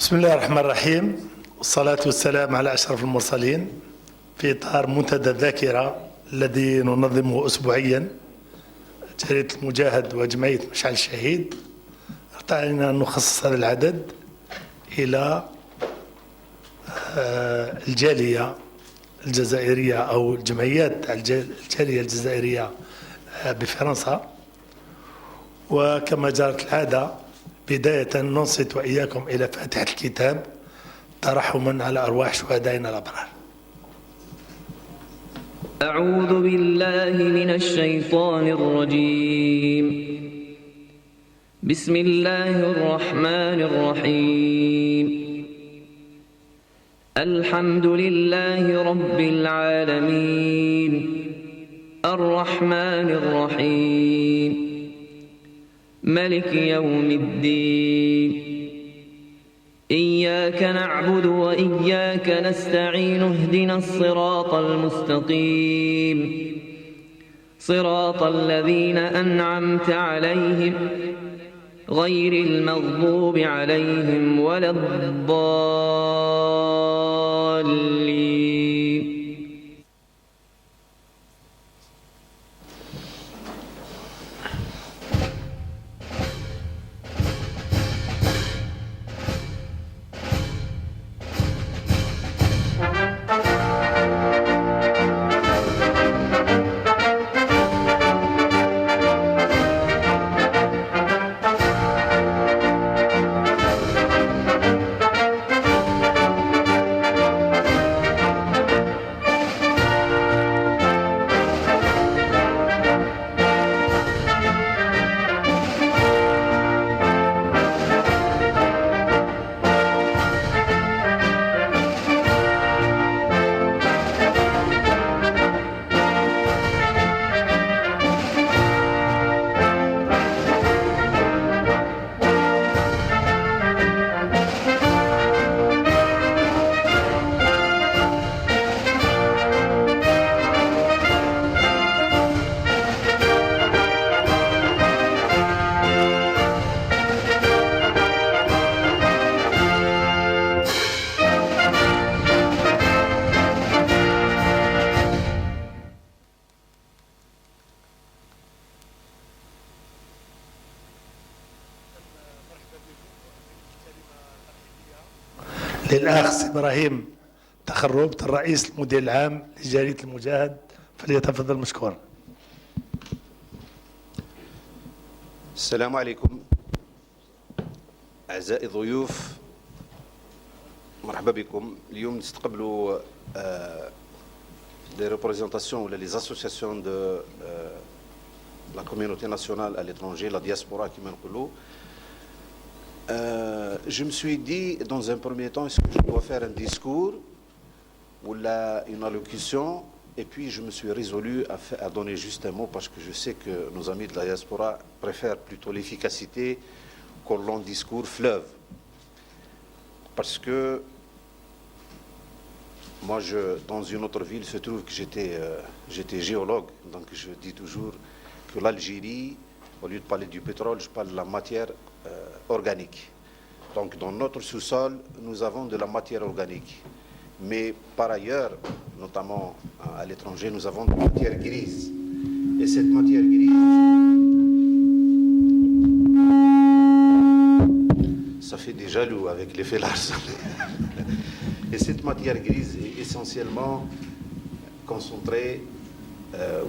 بسم الله الرحمن الرحيم، والصلاة والسلام على أشرف المرسلين. في إطار منتدى الذاكرة الذي ننظمه أسبوعيا جريدة المجاهد وجمعية مشعل الشهيد، ارتأينا أن نخصص هذا العدد إلى الجالية الجزائرية أو الجمعيات الجالية الجزائرية بفرنسا. وكما جرت العادة بداية ننصت وإياكم إلى فاتحة الكتاب ترحما على أرواح شهدائنا الأبرار. أعوذ بالله من الشيطان الرجيم. بسم الله الرحمن الرحيم. الحمد لله رب العالمين الرحمن الرحيم ملك يوم الدين. إياك نعبد وإياك نستعين. اهدنا الصراط المستقيم صراط الذين أنعمت عليهم غير المغضوب عليهم ولا الضالين. للأخ إبراهيم تخربت الرئيس المدير العام لجريدة المجاهد، فليتفضل مشكورا. السلام عليكم أعزائي الضيوف، مرحبا بكم. اليوم نستقبلوا des représentations ou les associations de la communauté nationale à l'étranger, la diaspora qui m'encoulou. Je me suis dit dans un premier temps, est-ce que je dois faire un discours ou une allocution, et puis je me suis résolu à donner juste un mot parce que je sais que nos amis de la diaspora préfèrent plutôt l'efficacité qu'un long discours fleuve. Parce que moi, dans une autre ville, il se trouve que j'étais géologue, donc je dis toujours que l'Algérie, au lieu de parler du pétrole, je parle de la matière organique. Donc dans notre sous-sol, nous avons de la matière organique. Mais par ailleurs, notamment à l'étranger, nous avons de la matière grise. Et cette matière grise, ça fait des jaloux avec l'effet Larsen. Et cette matière grise est essentiellement concentrée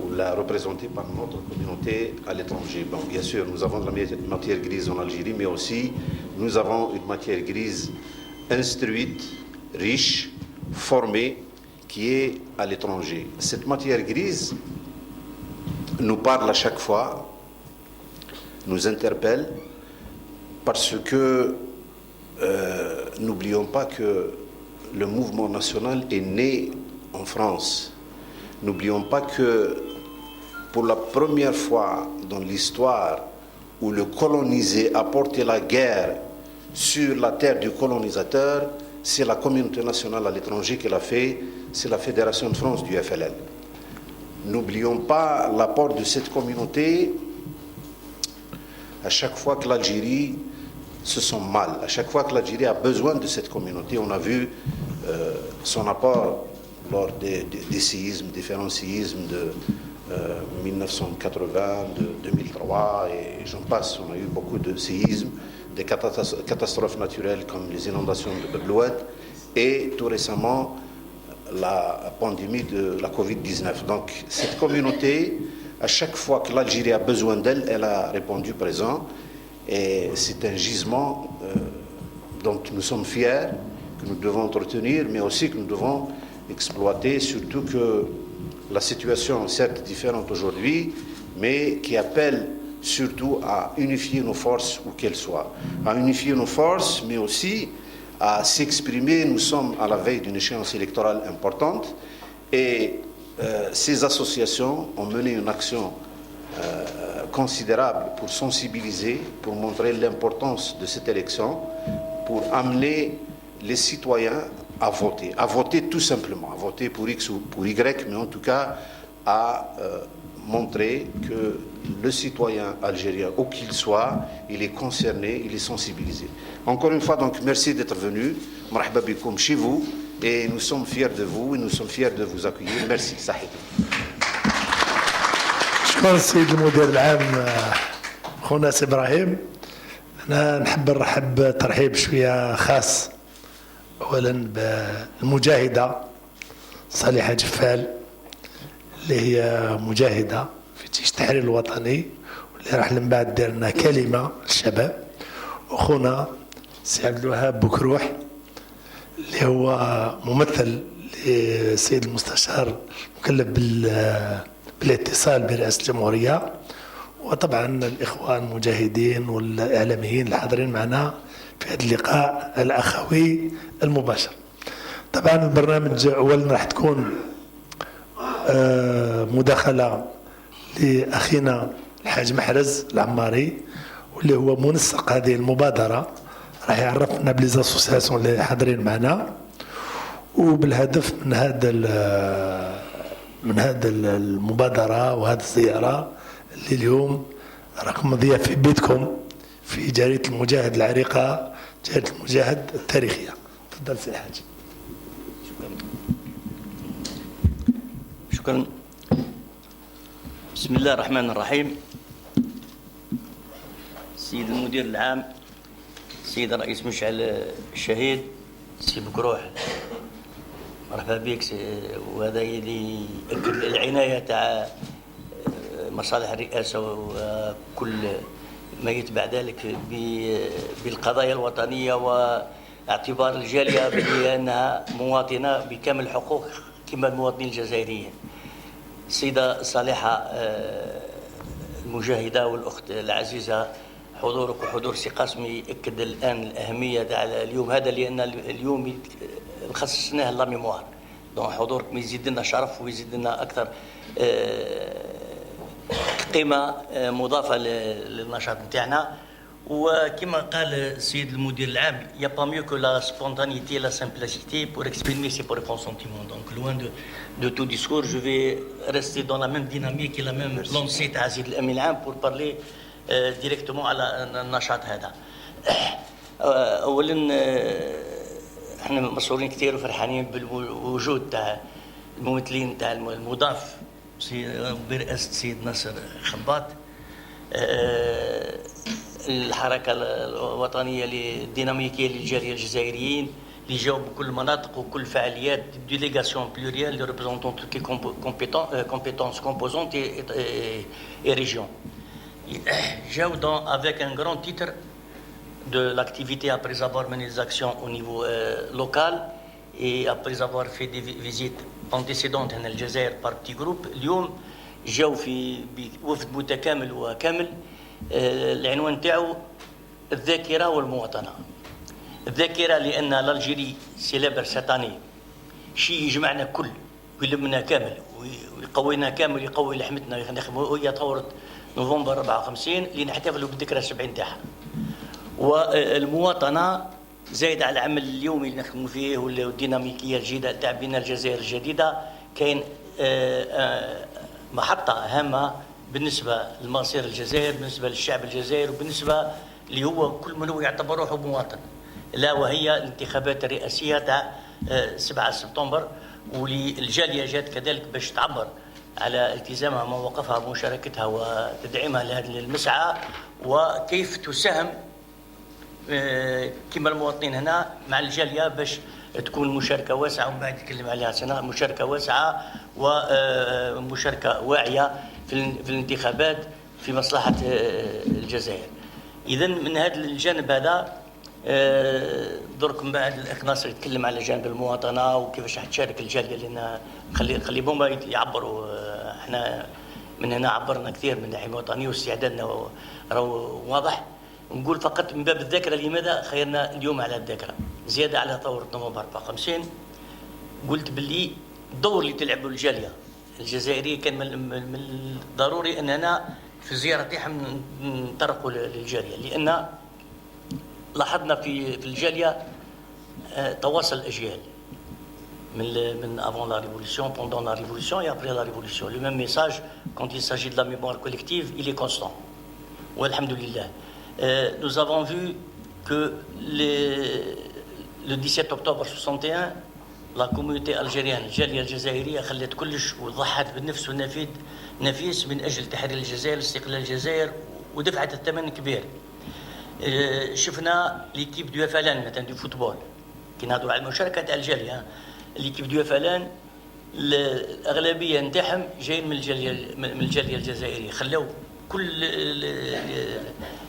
ou la représentée par notre communauté à l'étranger. Bon, bien sûr, nous avons de la matière grise en Algérie, mais aussi nous avons une matière grise instruite, riche, formée, qui est à l'étranger. Cette matière grise nous parle à chaque fois, nous interpelle, parce que n'oublions pas que le mouvement national est né en France. N'oublions pas que pour la première fois dans l'histoire où le colonisé a porté la guerre sur la terre du colonisateur, c'est la communauté nationale à l'étranger qui l'a fait, c'est la Fédération de France du FLN. N'oublions pas l'apport de cette communauté à chaque fois que l'Algérie se sent mal. À chaque fois que l'Algérie a besoin de cette communauté, on a vu son apport lors des séismes, différents séismes de 1980, de 2003, et j'en passe. On a eu beaucoup de séismes, des catastrophes naturelles comme les inondations de Bebloued, et tout récemment la pandémie de la Covid-19. Donc cette communauté, à chaque fois que l'Algérie a besoin d'elle, elle a répondu présent, et c'est un gisement dont nous sommes fiers, que nous devons entretenir, mais aussi que nous devons exploiter, surtout que la situation, certes différente aujourd'hui, mais qui appelle surtout à unifier nos forces où qu'elles soient. À unifier nos forces, mais aussi à s'exprimer. Nous sommes à la veille d'une échéance électorale importante, et ces associations ont mené une action considérable pour sensibiliser, pour montrer l'importance de cette élection, pour amener les citoyens à voter tout simplement, à voter pour X ou pour Y, mais en tout cas à montrer que le citoyen algérien, où qu'il soit, il est concerné, il est sensibilisé. Encore une fois, donc, merci d'être venu. Marhaba bikoum chez vous, et nous sommes fiers de vous, et nous sommes fiers de vous accueillir. Merci. Sahid. شكرا السيد المدير العام خونا سي ابراهيم. انا نحب نرحب ترحيب شويه خاص اولا بالمجاهده صالحه جفال، اللي هي مجاهده في جيش التحرير الوطني، واللي راح من بعد دير لنا كلمه للشباب. واخونا سي عبد الوهاب بكروح اللي هو ممثل للسيد المستشار المكلف بالاتصال برئاسة الجمهورية، وطبعا الإخوان المجاهدين والإعلاميين الحاضرين معنا في هذا اللقاء الأخوي المباشر. طبعا البرنامج أولا راح تكون مداخلة لأخينا الحاج محرز العماري، واللي هو منسق هذه المبادرة، راح يعرفنا بليزاسوسياسيون اللي حاضرين معنا، وبالهدف من هذا المبادرة وهذه الزيارة اللي اليوم راكم مضية في بيتكم في جريدة المجاهد العريقة، جريدة المجاهد التاريخية. تفضل سي الحاج. شكرا. بسم الله الرحمن الرحيم. السيد المدير العام، السيد الرئيس مشعل الشهيد، سي بكروح، مرحبا بك. وهذا اللي يأكد العناية تاع مصالح الرئاسة وكل ما يتبع ذلك بالقضايا الوطنية، واعتبار الجالية بأنها مواطنة بكامل الحقوق كما المواطنين الجزائريين. السيدة صالحة المجاهدة والأخت العزيزة، حضورك وحضور سي قاسمي يأكد الآن الأهمية تاع اليوم هذا، لأن اليوم خصصناه لا ميموار. دونك حضورك يزيد لنا شرف ويزيد لنا أكثر قيمة مضافة للنشاط نتاعنا. وكما قال السيد المدير العام، il y a pas mieux que la spontanéité, la simplicité pour exprimer ses propres sentiments. Donc loin de tout discours, je vais rester dans la même dynamique et la même lancée تاع السيد الأمين العام pour parler directement على النشاط هذا. أولا احنا مسرورين كثير وفرحانين بالوجود تاع الممثلين تاع المضاف برئاسة السيد ناصر خباط، الحركة الوطنية الديناميكية للجالية الجزائريين اللي جاوا بكل المناطق وكل فعاليات ديليغاسيون بلوريال اللي ريبريزونتون توت لي كومبيتونس كومبوزونت et régions. جاوا avec un grand titre de l'activité après avoir mené des actions au niveau local et après avoir fait des visites antécédentes هنا الجزائر par petits groupes. اليوم جاوا في وفد متكامل وكامل. العنوان تاعو الذاكرة والمواطنة. الذاكرة لأن الألجيري سيلابر ساتاني شيء يجمعنا كل ويلمنا كامل ويقوينا كامل، يقوي لحمتنا. هي ثورة نوفمبر 54 اللي نحتفلوا بالذكرى 70 تاعها. والمواطنة زايد على العمل اليومي اللي نخدموا فيه والديناميكية الجديدة تاع بناء الجزائر الجديدة. كاين محطة هامة بالنسبة لمصير الجزائر، بالنسبة للشعب الجزائري، وبالنسبة اللي هو كل من هو يعتبر روحه مواطن، لا وهي الانتخابات الرئاسيه تاع 7 سبتمبر، والجاليه جات كذلك باش تعبر على التزامها مواقفها ومشاركتها وتدعيمها لهذه المسعى، وكيف تساهم كما المواطنين هنا مع الجاليه باش تكون مشاركه واسعه، ومن بعد نتكلم عليها سنة مشاركه واسعه ومشاركه واعيه في الانتخابات في مصلحه الجزائر. اذا من هذا الجانب هذا درك من بعد الاخ ناصر يتكلم على جانب المواطنه وكيفاش راح تشارك الجاليه، لان خلي بوما يعبروا. احنا من هنا عبرنا كثير من الناحيه الوطنيه واستعدادنا راهو واضح. نقول فقط من باب الذاكره، لماذا خيرنا اليوم على الذاكره زياده على ثوره نوفمبر 54؟ قلت باللي الدور اللي تلعبه الجاليه الجزائريه كان من الضروري اننا في الزياره تاعهم نطرقوا للجاليه، لان لاحظنا في الجاليه تواصل الاجيال من avant la révolution, pendant la révolution et après la révolution. Le même message, quand il s'agit de la mémoire collective, il est constant. Walhamdulillah. Nous avons vu que le 17 octobre 61, la communauté algérienne, الجالية الجزائرية، خلت كلش وضحت بالنفس والنفيس من أجل تحرير الجزائر، استقلال الجزائر، ودفعت الثمن كبير. شفنا ليكيب دو فالان مثلا دو فوتبول كي نهضروا على المشاركه تاع الجاليه، ليكيب دو فالان الاغلبيه نتاعهم جايين من الجاليه الجزائريه، خلاو كل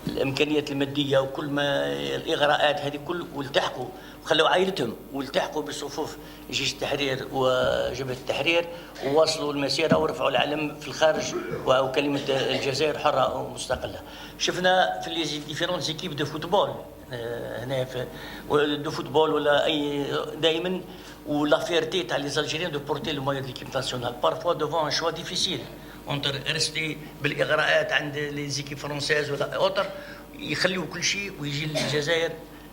الامكانيات الماديه وكل ما الاغراءات هذه كل، والتحقوا وخلاو عائلتهم والتحقوا بصفوف جيش التحرير وجبهه التحرير، وواصلوا المسيره ورفعوا العلم في الخارج وكلمه الجزائر حره ومستقله. شفنا في لي ديفيرونت زيكيب دو فوتبول هنا في دو فوتبول ولا اي دائما، ولا فيرتي تاع لي زالجيريان دو بورتي لو مايو دو ليكيب ناسيونال بارفوا دوفون ان شوا ديفيسيل اونتر ريستي بالاغراءات عند لي زيكيب فرونسيز ولا اوتر، يخليوا كل شيء ويجي للجزائر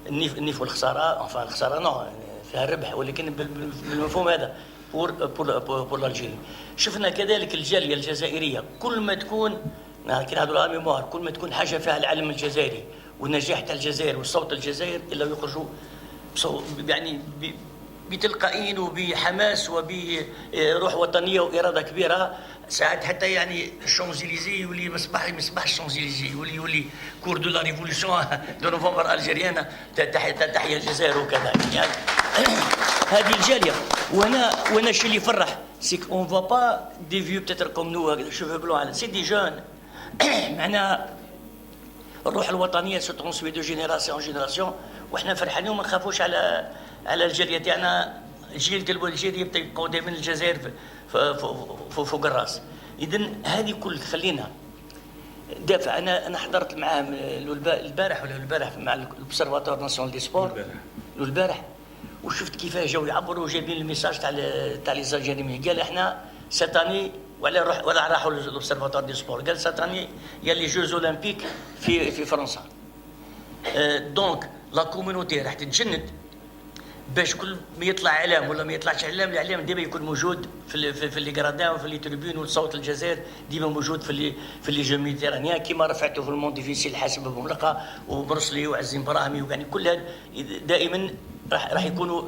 النيف والخساره، enfin الخساره نو فيها الربح، ولكن بالمفهوم هذا بور الجيري. شفنا كذلك الجاليه الجزائريه كل ما تكون كي نهضروا على ميموار، كل ما تكون حاجه فيها العلم الجزائري والنجاح تاع الجزائر وصوت الجزائر، الا يخرجوا يعني بتلقائيين وبحماس وبروح وطنيه واراده كبيره. ساعات حتى يعني الشونزيليزي يولي مصباح الشونزيليزي، يولي كور دو لا ريفوليسيون دو نوفمبر الجيريان، تحيا الجزائر وكذا يعني. هذه الجاليه. وانا الشيء اللي يفرح سيك اون فوا با دي فيو بتاتر كوم نو شوفو بلون، سي دي جون. معناها الروح الوطنيه سو ترونسمي دو جينيراسيون جينيراسيون، وحنا فرحانين وما نخافوش على الجاليه تاعنا. الجيل ديال الجاليه بدا يبقاو دائما الجزائر فوق الراس. اذا هذه كل خلينا دافع. انا حضرت معاهم البارح مع الأوبسيرفاتوار ناسيونال دي سبور البارح، وشفت كيفاش جاوا يعبروا وجايبين الميساج تاع لي زالجيريين. قال احنا ساتاني ولا راحوا للأوبسيرفاتوار دي سبور، قال ساتاني يا لي جوز اولمبيك في فرنسا. دونك لا كوميونيتي راح تتجند باش كل ما يطلع اعلام ولا ما يطلعش اعلام، الاعلام ديما يكون موجود في لي غرادان وفي لي تريبيون، وصوت الجزائر ديما موجود في لي جو ميديتيرانيان، كيما رفعته في المون ديفيسيل حسب بملقا وبرسلي وعزيم براهمي، ويعني كل هذا دائما راح يكونوا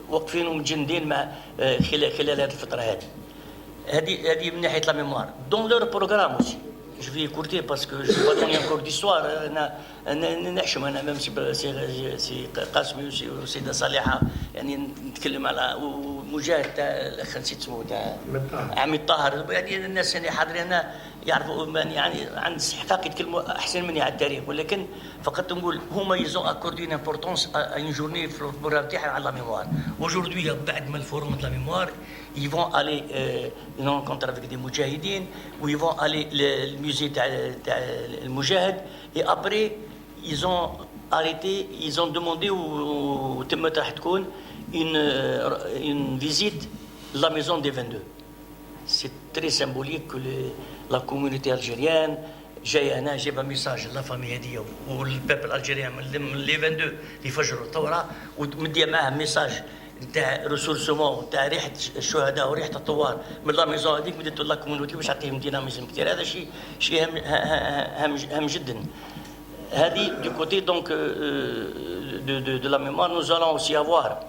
واقفين ومتجندين مع خلال هذه الفتره هذه من ناحيه لا ميموار. دون لور بروغرام اوسي je vais écouter parce que je vais pas donner encore d'histoire. انا نحشم انا امام سي قاسمي وسيده صالحه، يعني نتكلم على مجاهد تاع الاخ نسيت اسمه تاع عمي الطاهر، يعني الناس اللي حاضرين هنا يعرفوا يعني عند استحقاق يتكلموا احسن مني على التاريخ، ولكن فقط نقول هما يزون اكوردي امبورطونس ان جورني في البروغرام تاعهم على لا ميموار. aujourd'hui بعد ما الفورم تاع لا ميموار ils vont aller une rencontre avec des moudjahidines, où ils vont aller le musée تاع المجاهد، et après ils ont arrêté, ils ont demandé où تمت راح تكون une visite de la maison des 22. C'est très symbolique que la communauté algérienne جاي هنا جايبه ميساج لا فامي هذه والبيبل الجيريان من لي 22 اللي فجروا الثوره، ومديه معاه ميساج نتاع ريسورسمون تاع ريحه الشهداء وريحه الثوار من لا ميزون هذيك، بدات لا كوميونيتي باش تعطيهم ديناميزم كثير. هذا شيء هام جدا. Du côté donc, de la mémoire, nous allons aussi avoir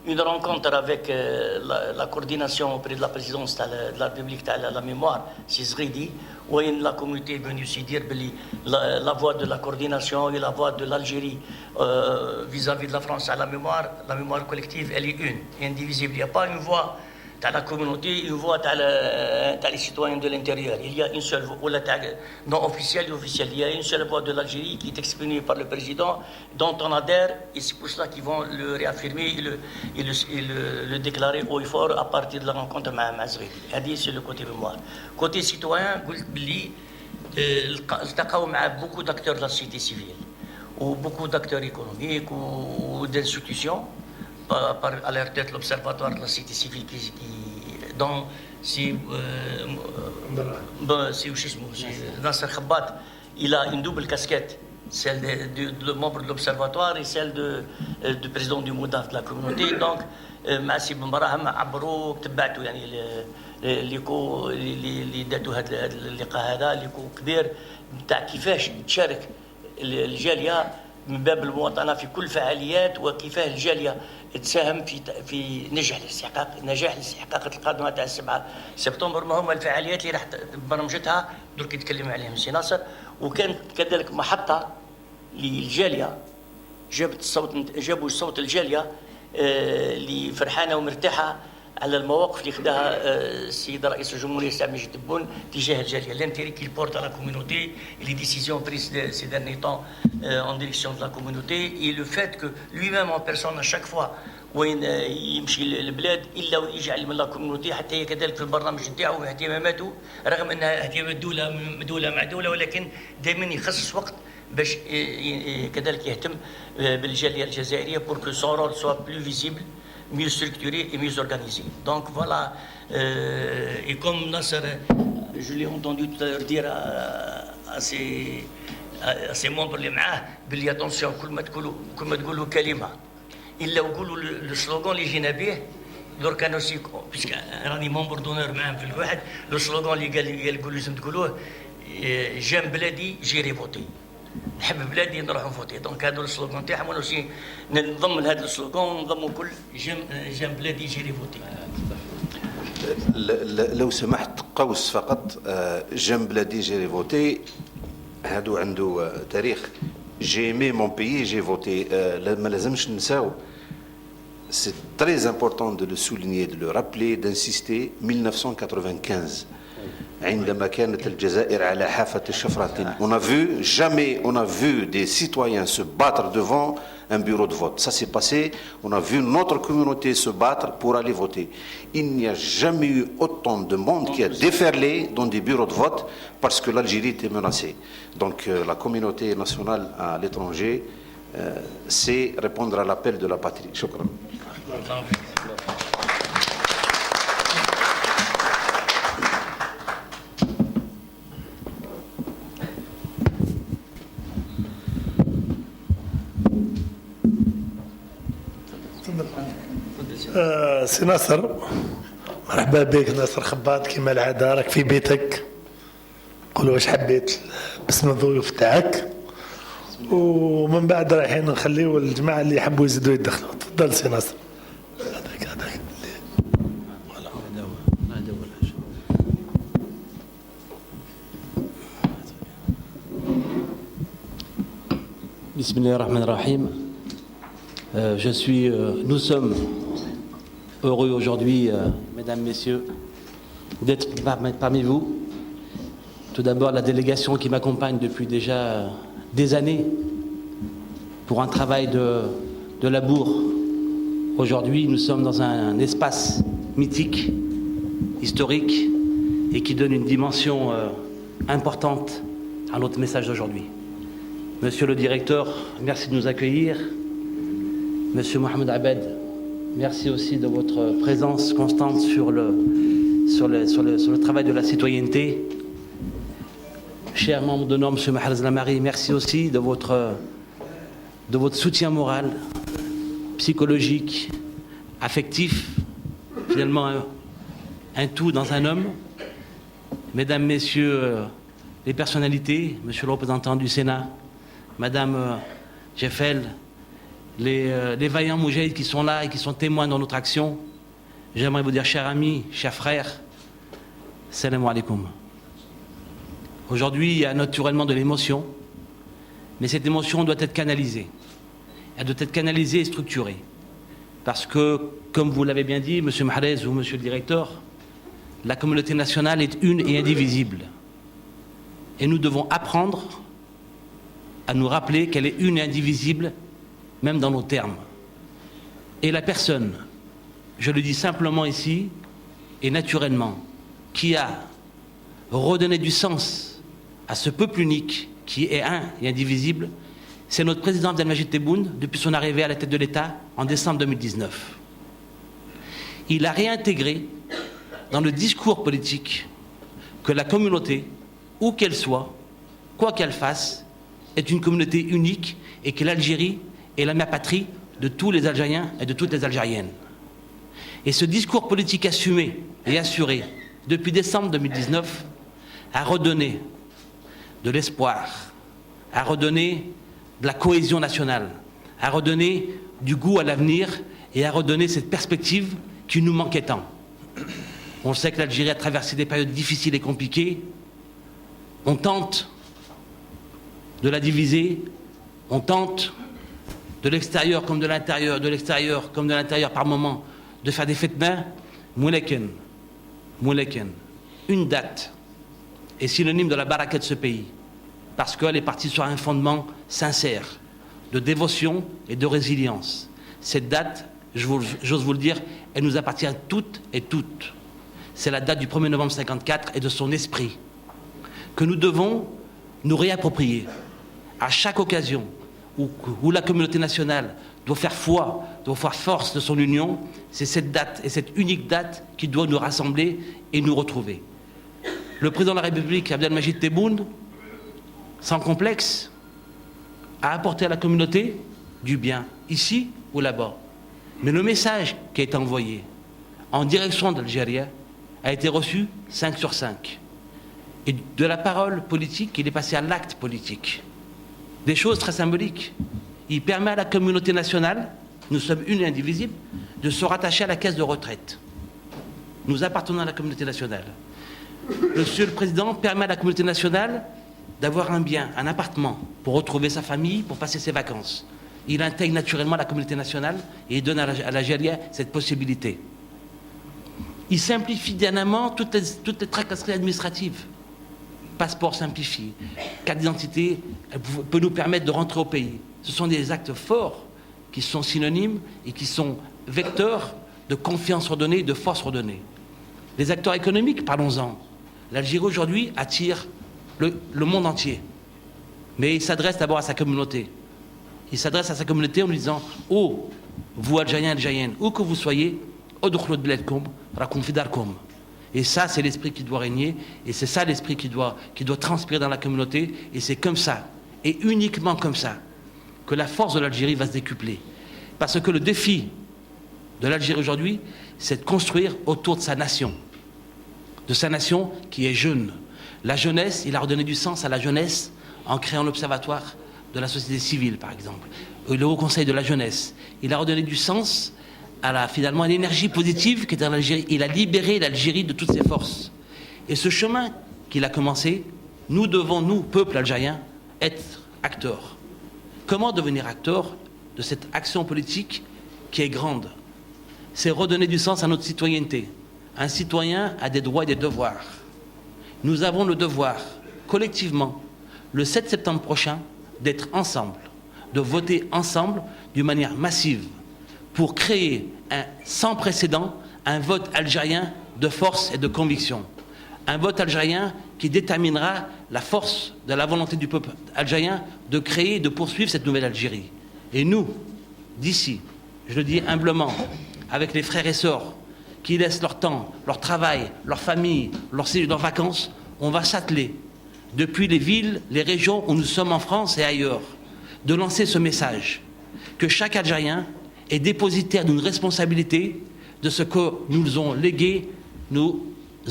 une rencontre avec la coordination auprès de la présidence de la République de la mémoire, c'est Zridi, où la communauté est venue aussi dire que la voix de la coordination et la voix de l'Algérie vis-à-vis de la France à la mémoire collective, elle est une, indivisible. Il n'y a pas une voix de la communauté, une voix de les citoyens de l'intérieur. Il y a une seule voix, non officielle et officielle. Il y a une seule voix de l'Algérie qui est exprimée par le président, dont on adhère, et c'est pour cela qu'ils vont le réaffirmer et le déclarer haut et fort à partir de la rencontre avec Mazridi. C'est le côté mémoire. Côté citoyen, التقوا مع beaucoup d'acteurs de la société civile, ou beaucoup d'acteurs économiques ou d'institutions, à leur tête l'Observatoire de la société civile dont c'est Nasser Khabat, il a une double casquette, celle de membre de l'Observatoire et celle du président du MODAF de la communauté. Donc مع سي بن براهم عبروا تبعتوا يعني اللي داتوا هذا اللقاء هذا اللي يكون كبير نتاع كيفاش تشارك الجاليه من باب المواطنه في كل فعاليات، وكيفاه الجاليه تساهم في نجاح الاستحقاقات القادمه تاع 7 سبتمبر. ما هما الفعاليات اللي راح برمجتها درك يتكلم عليهم سي ناصر. وكانت كذلك محطه للجاليه، جابوا صوت الجاليه اللي فرحانه ومرتاحه على المواقف اللي خداها السيد رئيس الجمهوريه السي عبد المجيد تبون تجاه الجاليه. L'intérêt qu'il porte à la communauté et les décisions prises ces derniers temps en direction de la communauté, et le fait que lui-même en personne à chaque fois وين يمشي للبلاد الا ويجعل من لا كوميونيتي، حتى هي كذلك في البرنامج نتاعو واهتماماته، رغم انها اهتمامات دوله مع دوله، ولكن دائما يخصص وقت باش كذلك يهتم بالجاليه الجزائريه pour que son rôle soit plus visible, mieux structuré et mieux organisé. Donc voilà, et comme Nasser, je l'ai entendu tout à l'heure dire à ses membres اللي معاه باللي attention كل ما تقولوا كلمه الا وقولوا لو سلوغان اللي جينا به درك انا سي باسكو راني ممبر دونور معاهم في الواحد. لو سلوغان اللي قالوا لازم تقولوه جام بلادي جيري فوتي، نحب بلادي نروح نفوتي. دونك هذا السلوغان تاعهم، وانا aussi ننضم لهذا السلوغان ونضموا كل جام بلادي جيري فوتي. لو سمحت قوس فقط، جام بلادي جيري فوتي هادو عنده تاريخ. J'ai aimé mon pays, j'ai voté. ما لازمش نساو. C'est très important de le souligner, de le rappeler, d'insister. 1995. عندما كانت الجزائر على حافة الشفرة. On a vu des citoyens se battre devant un bureau de vote. Ça s'est passé. On a vu notre communauté se battre pour aller voter. Il n'y a jamais eu autant de monde qui a déferlé dans des bureaux de vote parce que l'Algérie était menacée. Donc la communauté nationale à l'étranger sait répondre à l'appel de la patrie. Shukran. سي ناصر، مرحبا بك. ناصر خباط كما العاده، راك في بيتك، قول واش حبيت باسم الضيوف تاعك، ومن بعد رايحين نخليو الجماعه اللي يحبوا يزيدوا يدخلوا. تفضل سي ناصر. هذاك بسم الله الرحمن الرحيم. Nous sommes heureux aujourd'hui, mesdames, messieurs, d'être parmi vous. Tout d'abord, la délégation qui m'accompagne depuis déjà des années pour un travail de labour. Aujourd'hui, nous sommes dans un espace mythique, historique, et qui donne une dimension importante à notre message d'aujourd'hui. Monsieur le directeur, merci de nous accueillir. Monsieur Mohamed Abed, merci aussi de votre présence constante sur le travail de la citoyenneté. Cher membre de norme, Monsieur Mahrez Lamari, merci aussi de votre soutien moral, psychologique, affectif, finalement un tout dans un homme. Mesdames, Messieurs les personnalités, Monsieur le représentant du Sénat, Madame Jeffel, les vaillants moujahid qui sont là et qui sont témoins dans notre action, j'aimerais vous dire, chers amis, chers frères, salam alaikum. Aujourd'hui, il y a naturellement de l'émotion, mais cette émotion doit être canalisée. Elle doit être canalisée et structurée. Parce que, comme vous l'avez bien dit, Monsieur Mahrez ou Monsieur le Directeur, la communauté nationale est une et indivisible. Et nous devons apprendre à nous rappeler qu'elle est une et indivisible, même dans nos termes. Et la personne, je le dis simplement ici, et naturellement, qui a redonné du sens à ce peuple unique, qui est un et indivisible, c'est notre président Abdelmajid Tebboune, depuis son arrivée à la tête de l'État en décembre 2019. Il a réintégré dans le discours politique que la communauté, où qu'elle soit, quoi qu'elle fasse, est une communauté unique et que l'Algérie est la mère patrie de tous les Algériens et de toutes les Algériennes. Et ce discours politique assumé et assuré depuis décembre 2019 a redonné de l'espoir, a redonné de la cohésion nationale, a redonné du goût à l'avenir et a redonné cette perspective qui nous manquait tant. On sait que l'Algérie a traversé des périodes difficiles et compliquées. On tente de la diviser, on tente de l'extérieur comme de l'intérieur, de l'extérieur comme de l'intérieur par moment, de faire des fitna. Mouleken, une date est synonyme de la baraka de ce pays, parce qu'elle est partie sur un fondement sincère, de dévotion et de résilience. Cette date, j'ose vous le dire, elle nous appartient à toutes et toutes. C'est la date du 1er novembre 1954 et de son esprit, que nous devons nous réapproprier à chaque occasion où la communauté nationale doit faire foi, doit faire force de son union. C'est cette date et cette unique date qui doit nous rassembler et nous retrouver. Le président de la République, Abdelmajid Tebboune, sans complexe, a apporté à la communauté du bien, ici ou là-bas. Mais le message qui a été envoyé en direction d'Algérie a été reçu 5 sur 5. Et de la parole politique, il est passé à l'acte politique. Des choses très symboliques. Il permet à la communauté nationale, nous sommes une et indivisible, de se rattacher à la caisse de retraite. Nous appartenons à la communauté nationale. Monsieur le Président permet à la communauté nationale d'avoir un bien, un appartement, pour retrouver sa famille, pour passer ses vacances. Il intègre naturellement la communauté nationale et il donne à l'Algérie cette possibilité. Il simplifie dernièrement toutes les tracasseries administratives. Passeport simplifié, carte d'identité peut nous permettre de rentrer au pays. Ce sont des actes forts qui sont synonymes et qui sont vecteurs de confiance redonnée et de force redonnée. Les acteurs économiques, parlons-en. L'Algérie aujourd'hui attire le monde entier. Mais il s'adresse d'abord à sa communauté. Il s'adresse à sa communauté en lui disant « Oh, vous Algériens, Algériennes, où que vous soyez, odkhlu bladkom, rakoum fidarkom » Et ça, c'est l'esprit qui doit régner, et c'est ça l'esprit qui doit transpirer dans la communauté, et c'est comme ça, et uniquement comme ça, que la force de l'Algérie va se décupler. Parce que le défi de l'Algérie aujourd'hui, c'est de construire autour de sa nation qui est jeune. La jeunesse, il a redonné du sens à la jeunesse en créant l'Observatoire de la société civile, par exemple, le Haut Conseil de la jeunesse. Il a redonné du sens finalement à l'énergie positive qui était dans l'Algérie. Il a libéré l'Algérie de toutes ses forces. Et ce chemin qu'il a commencé, nous devons, nous, peuple algérien, être acteurs. Comment devenir acteurs de cette action politique qui est grande? C'est redonner du sens à notre citoyenneté. Un citoyen a des droits et des devoirs. Nous avons le devoir, collectivement, le 7 septembre prochain, d'être ensemble, de voter ensemble d'une manière massive pour créer sans précédent un vote algérien de force et de conviction. Un vote algérien qui déterminera la force de la volonté du peuple algérien de créer et de poursuivre cette nouvelle Algérie. Et nous, d'ici, je le dis humblement, avec les frères et sœurs qui laissent leur temps, leur travail, leur famille, leurs vacances, on va s'atteler, depuis les villes, les régions où nous sommes en France et ailleurs, de lancer ce message, que chaque Algérien est dépositaire d'une responsabilité de ce que nous ont légué nos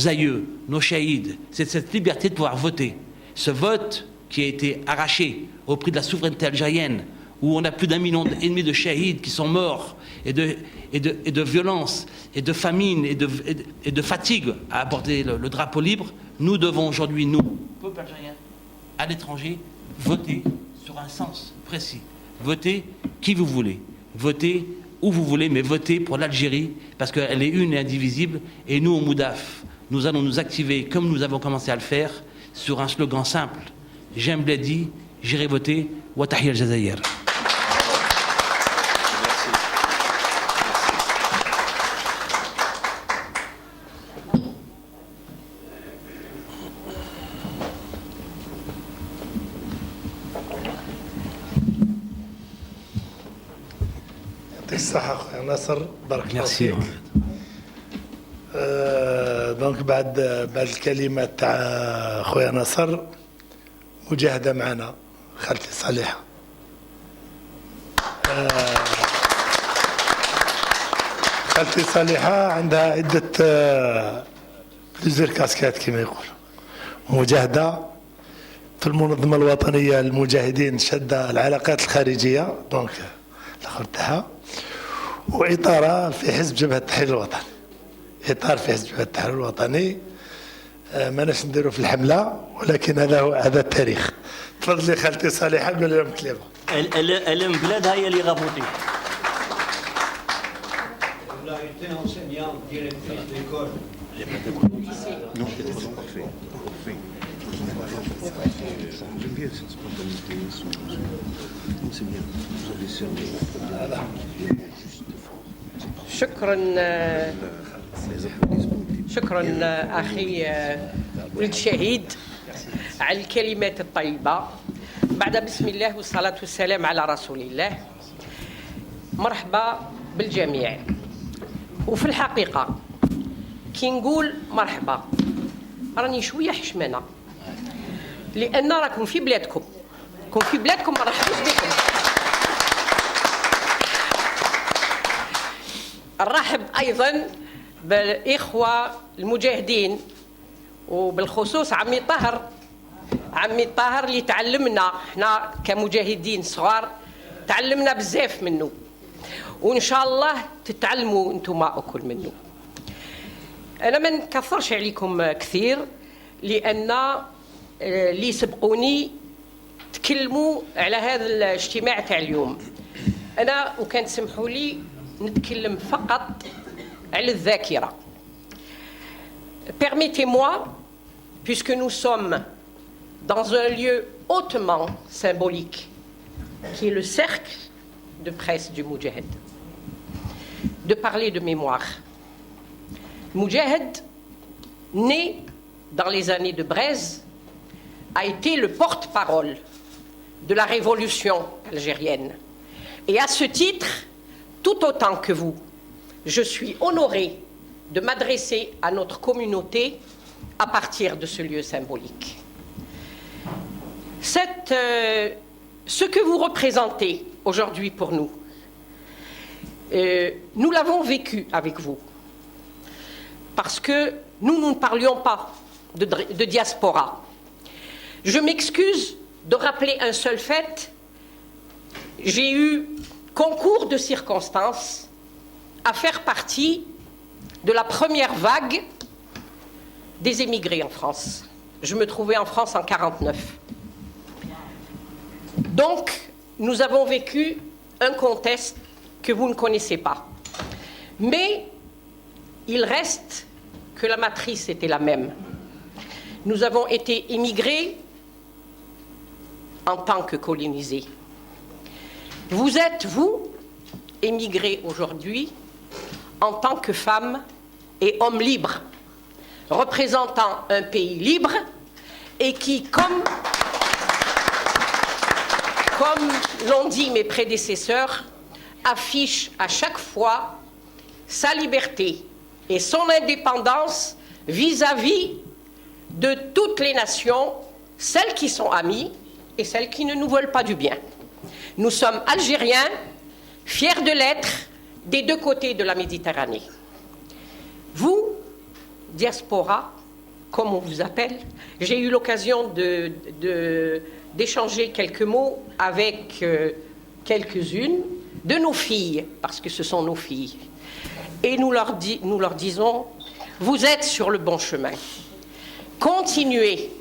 aïeux, nos shahids. C'est cette liberté de pouvoir voter. Ce vote qui a été arraché au prix de la souveraineté algérienne, où on a plus d'1,5 million de shahids qui sont morts, et de violence, et de famine, et de fatigue à aborder le drapeau libre, nous devons aujourd'hui, nous, peuple algérien, à l'étranger, voter sur un sens précis. Votez qui vous voulez. Votez où vous voulez, mais votez pour l'Algérie, parce qu'elle est une et indivisible. Et nous, au Moudaf, nous allons nous activer, comme nous avons commencé à le faire, sur un slogan simple. J'aime Bledi, j'irai voter, Watahi al-Jazaïr. يعطيك الصحة خويا ناصر، بارك الله Merci. فيك. دونك بعد الكلمات تاع خويا ناصر، مجاهدة معنا خالتي صالحة. خالتي صالحة عندها عدة بليزير كاسكات كما يقول، مجاهدة في المنظمة الوطنية للمجاهدين شادة العلاقات الخارجية دونك الآخر تاعها، وإطارة في حزب جبهة التحرير الوطني. إطار في حزب جبهة التحرير الوطني ماناش نديرو في الحملة، ولكن هذا التاريخ. تفضلي خالتي صالحة قول لهم كلمة. الم بلادها هي اللي غابوتي. Elle a été enseignante, directrice d'école. Non, c'est trop long, parfait. J'aime bien cette spontanéité. C'est bien. Vous avez cerné. شكرا أخي ولد شهيد على الكلمات الطيبة. بعد بسم الله والصلاة والسلام على رسول الله. مرحبا بالجميع. وفي الحقيقة كي نقول مرحبا راني شوية حشمانة، لأن راكم في بلادكم، في بلادكم ما نرحبوش بكم. نرحب أيضا بالإخوة المجاهدين، وبالخصوص عمي طاهر اللي تعلمنا احنا كمجاهدين صغار، تعلمنا بزاف منه، وإن شاء الله تتعلموا انتم أكل منه. أنا ما نكثرش عليكم كثير، لأن اللي سبقوني تكلموا على هذا الاجتماع تاع اليوم. أنا وكان تسمحوا لي نتكلم فقط على الذاكرة. Permettez-moi, puisque nous sommes dans un lieu hautement symbolique, qui est le cercle de presse du Moudjahid, de parler de mémoire. Moudjahid, né dans les années de Braise, a été le porte-parole de la révolution algérienne. Et à ce titre, tout autant que vous, je suis honoré de m'adresser à notre communauté à partir de ce lieu symbolique. Ce que vous représentez aujourd'hui pour nous, nous l'avons vécu avec vous, parce que nous ne parlions pas de diaspora. Je m'excuse de rappeler un seul fait. J'ai eu concours de circonstances à faire partie de la première vague des émigrés en France. Je me trouvais en France en 1949. Donc, nous avons vécu un contexte que vous ne connaissez pas. Mais il reste que la matrice était la même. Nous avons été émigrés en tant que colonisés. Vous êtes, vous, émigrés aujourd'hui en tant que femmes et hommes libres, représentant un pays libre et qui, comme l'ont dit mes prédécesseurs, affiche à chaque fois sa liberté et son indépendance vis-à-vis de toutes les nations, celles qui sont amies et celles qui ne nous veulent pas du bien. Nous sommes Algériens, fiers de l'être, des deux côtés de la Méditerranée. Vous, diaspora, comme on vous appelle, j'ai eu l'occasion d'échanger quelques mots avec quelques-unes de nos filles, parce que ce sont nos filles. Et nous leur disons, vous êtes sur le bon chemin. Continuez.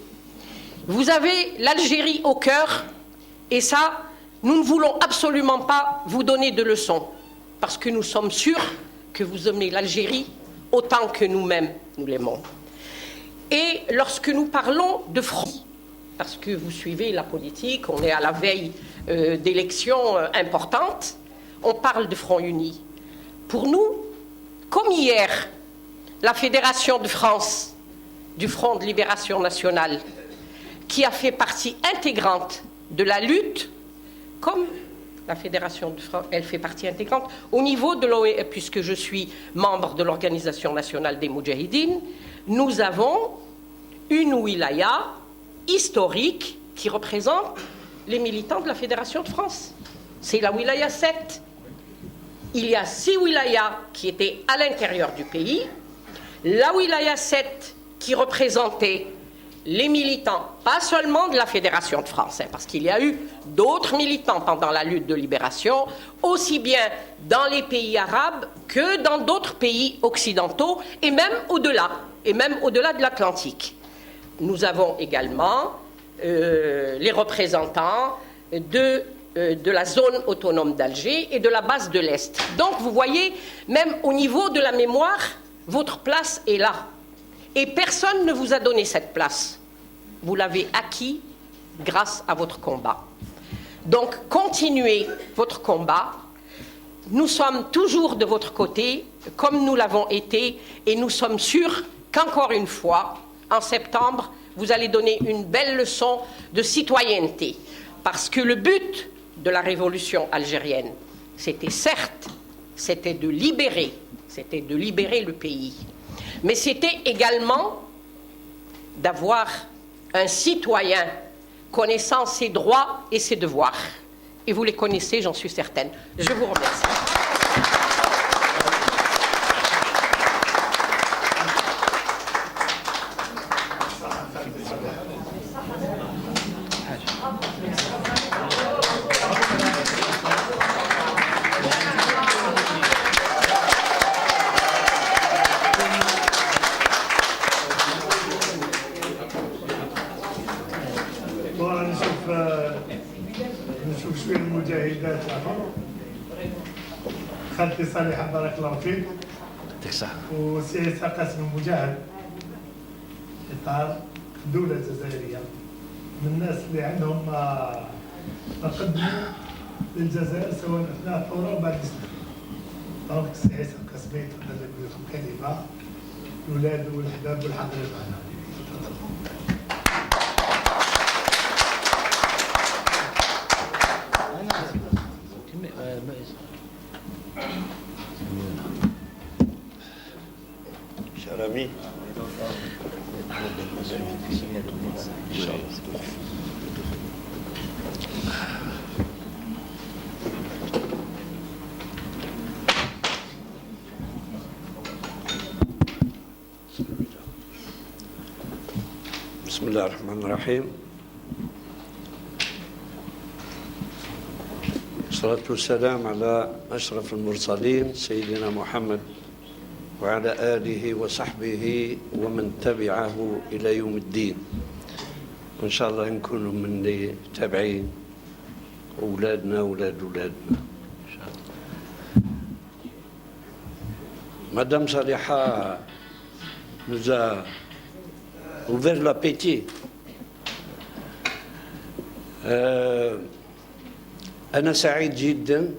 Vous avez l'Algérie au cœur, et ça, nous ne voulons absolument pas vous donner de leçons, parce que nous sommes sûrs que vous aimez l'Algérie autant que nous-mêmes, nous l'aimons. Et lorsque nous parlons de front, parce que vous suivez la politique, on est à la veille d'élections importantes, on parle de front uni. Pour nous, comme hier, la Fédération de France, du Front de Libération Nationale, qui a fait partie intégrante de la lutte, comme la Fédération de France, elle fait partie intégrante au niveau de l'OE, puisque je suis membre de l'Organisation nationale des Moudjahidines, nous avons une wilaya historique qui représente les militants de la Fédération de France. C'est la wilaya 7. Il y a 6 wilayas qui étaient à l'intérieur du pays. La wilaya 7 qui représentait les militants, pas seulement de la Fédération de France, parce qu'il y a eu d'autres militants pendant la lutte de libération, aussi bien dans les pays arabes que dans d'autres pays occidentaux, et même au-delà de l'Atlantique. Nous avons également les représentants de la zone autonome d'Alger et de la base de l'Est. Donc vous voyez, même au niveau de la mémoire, votre place est là. Et personne ne vous a donné cette place. Vous l'avez acquis grâce à votre combat. Donc, continuez votre combat. Nous sommes toujours de votre côté, comme nous l'avons été, et nous sommes sûrs qu'encore une fois, en septembre, vous allez donner une belle leçon de citoyenneté. Parce que le but de la révolution algérienne, c'était de libérer le pays. Mais c'était également d'avoir un citoyen connaissant ses droits et ses devoirs. Et vous les connaissez, j'en suis certaine. Je vous remercie. نشوف شويه المجاهدات خالتي صالحه بارك الله فيك وسي إسحاق قاسم مجاهد اطار الدوله الجزائريه من الناس اللي عندهم ما قدموا للجزائر سواء اثناء الثوره وبعد الاستقلال. دونك سي إسحاق قاسم يتفضل بكم كلمه الاولاد والاحباب والحضور معنا. Cher ami, بسم الله الرحمن الرحيم. والصلاة والسلام على أشرف المرسلين سيدنا محمد وعلى آله وصحبه ومن تبعه إلى يوم الدين. وإن شاء الله نكونوا من اللي تابعين أولادنا أولادنا. Madame Saliha nous a ouvert l'appétit. أنا سعيد جدا.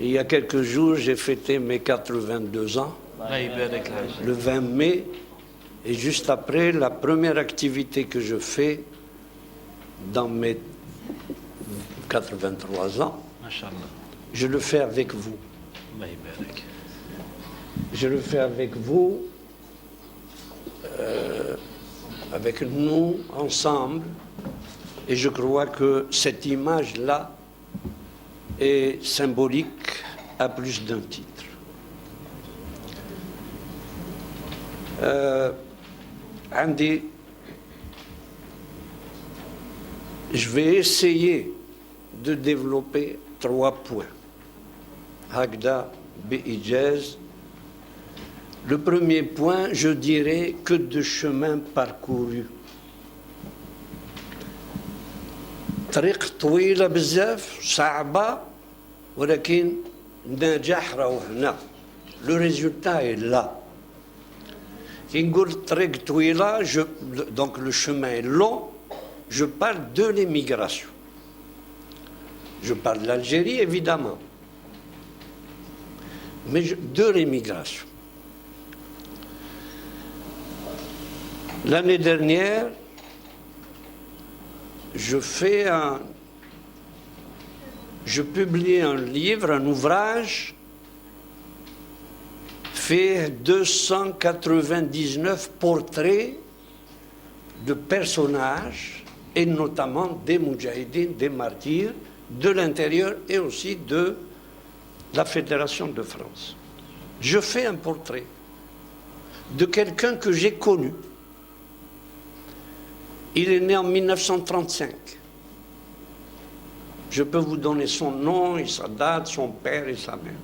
Il y a quelques jours, j'ai fêté mes 82 ans, le 20 mai, et juste après, la première activité que je fais dans mes 83 ans, je le fais avec vous. Je le fais avec vous, avec nous, ensemble, et je crois que cette image-là est symbolique à plus d'un titre. عندي Je vais essayer de développer 3 points. Hagda Be'ijaz. Le premier point, je dirais que de chemin parcouru. طريق طويلة بزاف صعبة ولكن النجاح راهو هنا. Le résultat est là. كي نقول الطريق طويلة, donc le chemin est long, je parle de l'émigration. Je parle de l'Algérie, évidemment, mais de l'émigration. L'année dernière, je publie un livre, un ouvrage, fait 299 portraits de personnages, et notamment des moudjahidines, des martyrs, de l'intérieur et aussi de la Fédération de France. Je fais un portrait de quelqu'un que j'ai connu. Il est né en 1935. Je peux vous donner son nom et sa date, son père et sa mère.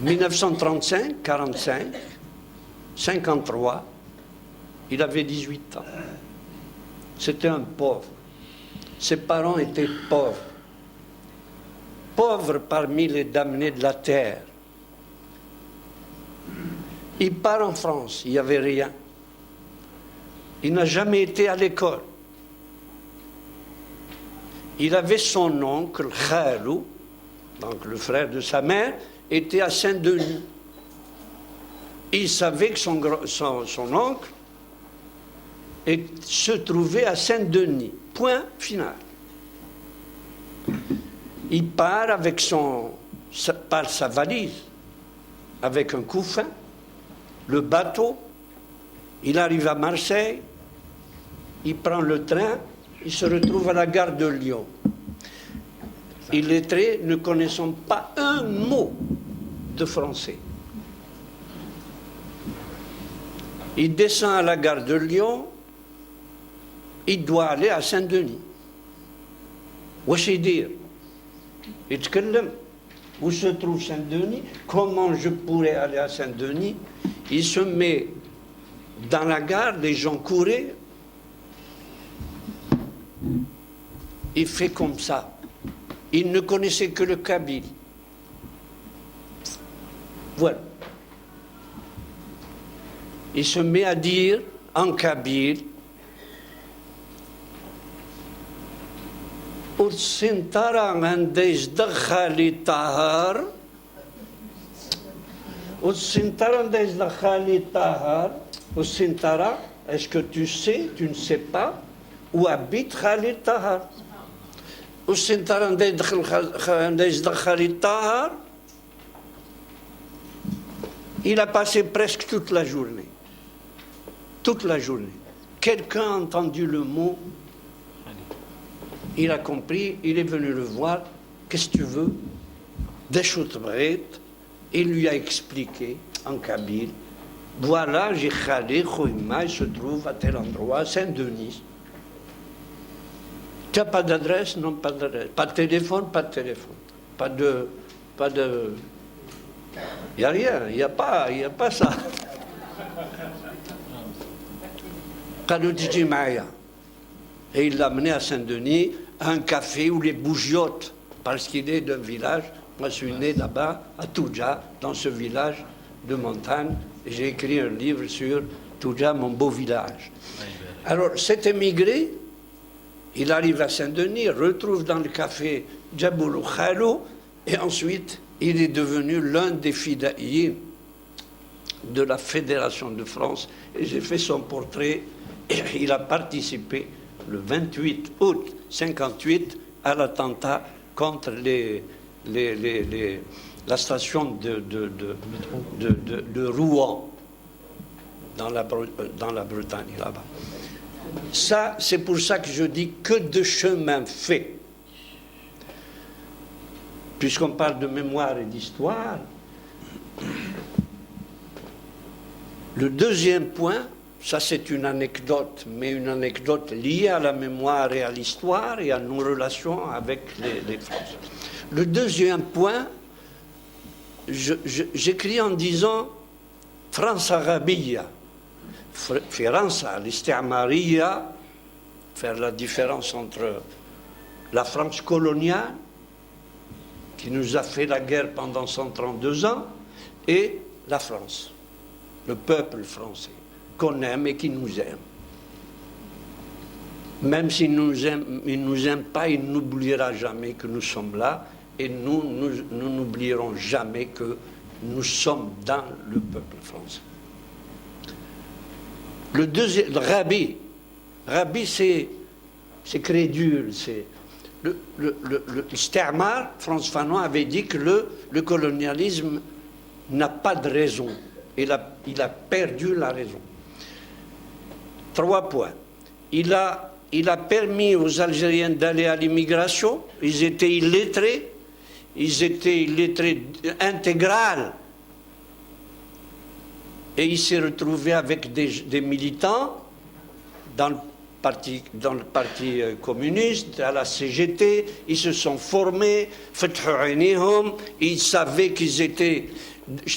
1935, 45, 53, il avait 18 ans. C'était un pauvre. Ses parents étaient pauvres. Pauvres parmi les damnés de la terre. Il part en France, il n'y avait rien. Il n'a jamais été à l'école. Il avait son oncle, Khalou, donc le frère de sa mère, était à Saint-Denis. Il savait que son oncle se trouvait à Saint-Denis. Point final. Il part avec par sa valise, avec un couffin, le bateau. Il arrive à Marseille, il prend le train, il se retrouve à la gare de Lyon. Illettrés, ne connaissant pas un mot de français. Il descend à la gare de Lyon, il doit aller à Saint-Denis. واش يدير؟ يتكلم. Où se trouve Saint-Denis? Comment je pourrais aller à Saint-Denis? Il se met dans la gare, les gens couraient. Il fait comme ça. Il ne connaissait que le kabyle. Voilà. Il se met à dire en kabyle والسنترة عنديش دخلي طهر والسنترة عنديش دخلي طهر والسنترة est-ce que tu sais, tu ne sais pas où habite Khalid Tahar والسنترة عنديش دخلي طهر. Il a passé presque toute la journée. Toute la journée. Quelqu'un a entendu le mot. Il a compris, il est venu le voir. Qu'est-ce que tu veux? Deschutbret. Il lui a expliqué en kabyle. Voilà, j'ai Khalid Khoima, il se trouve à tel endroit, Saint-Denis. Tu n'as pas d'adresse? Non, pas d'adresse. Pas de téléphone? Pas de téléphone. Pas de. Il n'y a rien, il n'y a pas ça. Et il l'a amené à Saint-Denis, à un café où les bougiotes, parce qu'il est d'un village. Moi, je suis né là-bas, à Toudja, dans ce village de montagne. Et j'ai écrit un livre sur Toudja, mon beau village. Alors, cet émigré, il arrive à Saint-Denis, retrouve dans le café Djaboulou Khalou, et ensuite, il est devenu l'un des fidaïs de la Fédération de France. Et j'ai fait son portrait. Et il a participé le 28 août 1958 à l'attentat contre la station de Rouen, dans la Bretagne, là-bas. Ça, c'est pour ça que je dis que de chemin fait. Puisqu'on parle de mémoire et d'histoire, le deuxième point, ça c'est une anecdote, mais une anecdote liée à la mémoire et à l'histoire et à nos relations avec les Français. Le deuxième point, j'écris en disant France Arabia, France l'Isti'amariya, faire la différence entre la France coloniale, qui nous a fait la guerre pendant 132 ans, et la France, le peuple français, qu'on aime et qui nous aime. Même s'il ne nous aime pas, il n'oubliera jamais que nous sommes là, et nous n'oublierons jamais que nous sommes dans le peuple français. Le deuxième, le Rabbi c'est crédule, c'est le Stermar, Frantz Fanon avait dit que le colonialisme n'a pas de raison. Il a perdu la raison. 3 points. Il a permis aux Algériens d'aller à l'immigration. Ils étaient illettrés. Ils étaient illettrés intégral. Et il s'est retrouvé avec des militants dans le parti communiste, à la CGT. Ils se sont formés. Ils savaient qu'ils étaient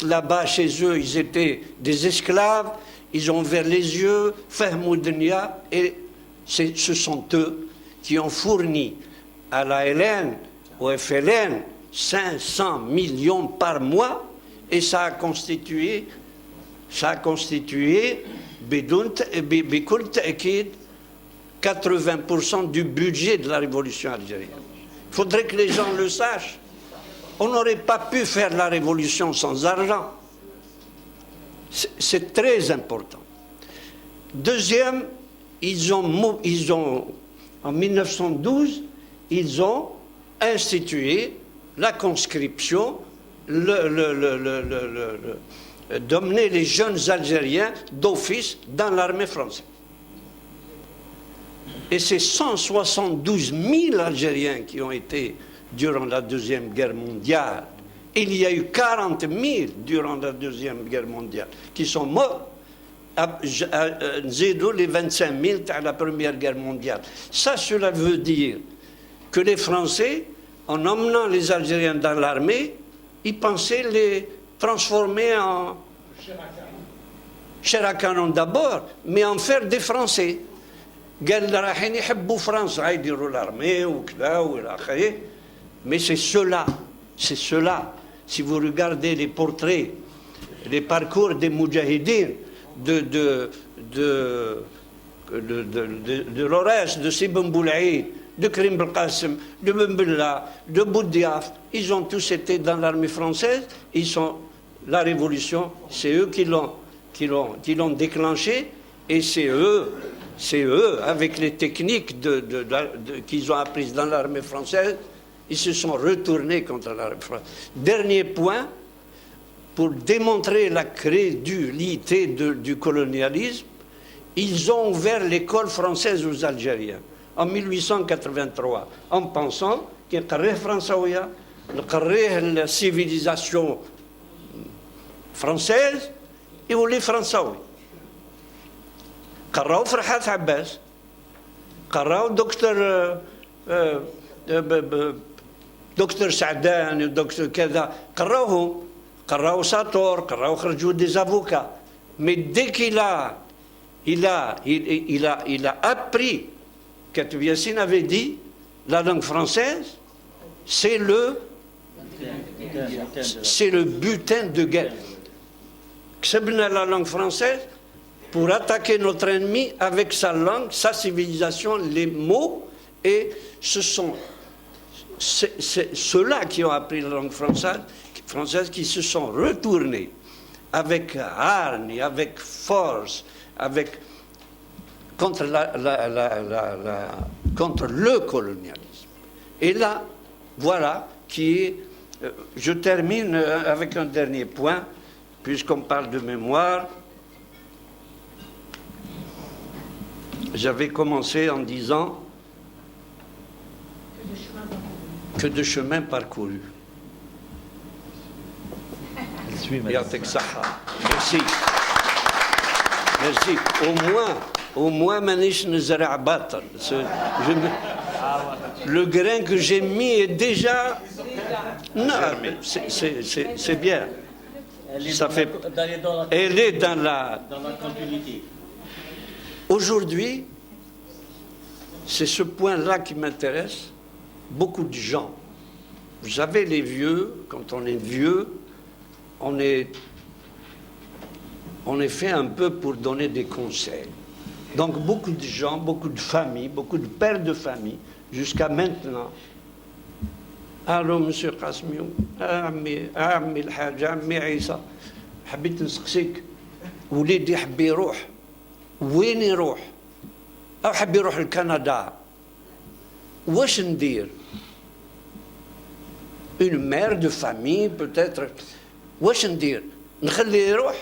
là-bas, chez eux, ils étaient des esclaves. Ils ont ouvert les yeux, Fahmoudnia, et ce sont eux qui ont fourni à la LN, au FLN, 500 millions par mois, et ça a constitué 80% du budget de la révolution algérienne. Il faudrait que les gens le sachent. On n'aurait pas pu faire la révolution sans argent. C'est très important. Deuxième, en 1912, ils ont institué la conscription, d'emmener les jeunes Algériens d'office dans l'armée française. Et c'est 172 000 Algériens qui ont été durant la Deuxième Guerre mondiale. Il y a eu 40 000 durant la Deuxième Guerre mondiale qui sont morts. Zédo les 25 000 à la Première Guerre mondiale. Cela veut dire que les Français, en emmenant les Algériens dans l'armée, ils pensaient les transformer en chair à canon d'abord, mais en faire des Français. Mais c'est cela. Si vous regardez les portraits, les parcours des Moudjahidines, de Lorès, de Sibn Boulaïd, de Krim Belkacem, de Mbella, de Boudiaf, ils ont tous été dans l'armée française. La révolution, c'est eux qui l'ont déclenchée, et c'est eux, avec les techniques qu'ils ont apprises dans l'armée française, ils se sont retournés contre l'armée française. Dernier point, pour démontrer la crédulité du colonialisme, ils ont ouvert l'école française aux Algériens en 1883, en pensant qu'il y a la civilisation française et les Français. قراو فرحات عباس قراو دكتور سعدان ودكتور كذا قراو ساطور قراو خرجوا des avocats, mais dès qu'il a appris, Katib Yassine avait dit, la langue française c'est le butin de guerre. كسبنا la langue française pour attaquer notre ennemi avec sa langue, sa civilisation, les mots, et ce sont ceux-là qui ont appris la langue française qui se sont retournés avec hargne, avec force, contre le colonialisme. Et là, voilà qui est... je termine avec un dernier point, puisqu'on parle de mémoire. J'avais commencé en disant que de chemin parcouru. Merci. Merci. Au moins, مانيش نزرع باطل. Le grain que j'ai mis est déjà... Non, c'est bien. Ça fait... Elle est dans la continuité. Aujourd'hui, c'est ce point-là qui m'intéresse. Beaucoup de gens. Vous savez, les vieux, quand on est vieux, on est fait un peu pour donner des conseils. Donc beaucoup de gens, beaucoup de familles, beaucoup de pères de famille, jusqu'à maintenant. Allô, monsieur Qasmi, عمي الحاج عمي عيسى حبيت نسقسيك وليدي حب يروح وين يروح أو حب يروح لكندا واش ندير une mère de famille peut-être واش ندير نخليه يروح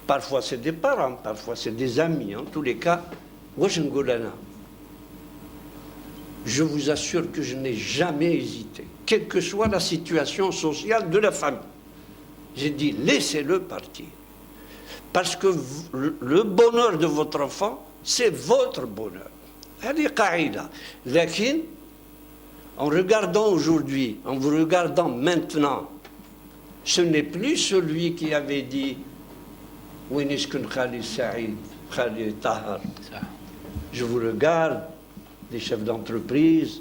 parfois c'est des parents parfois c'est des amis en tous les cas واش نقول أنا je vous assure que je n'ai jamais hésité quelle que soit la situation sociale de la famille j'ai dit laissez-le partir parce que le bonheur de votre enfant c'est votre bonheur هذه قاعدة لكن en regardant aujourd'hui, en vous regardant maintenant, ce n'est plus celui qui avait dit je vous regarde, des chefs d'entreprise,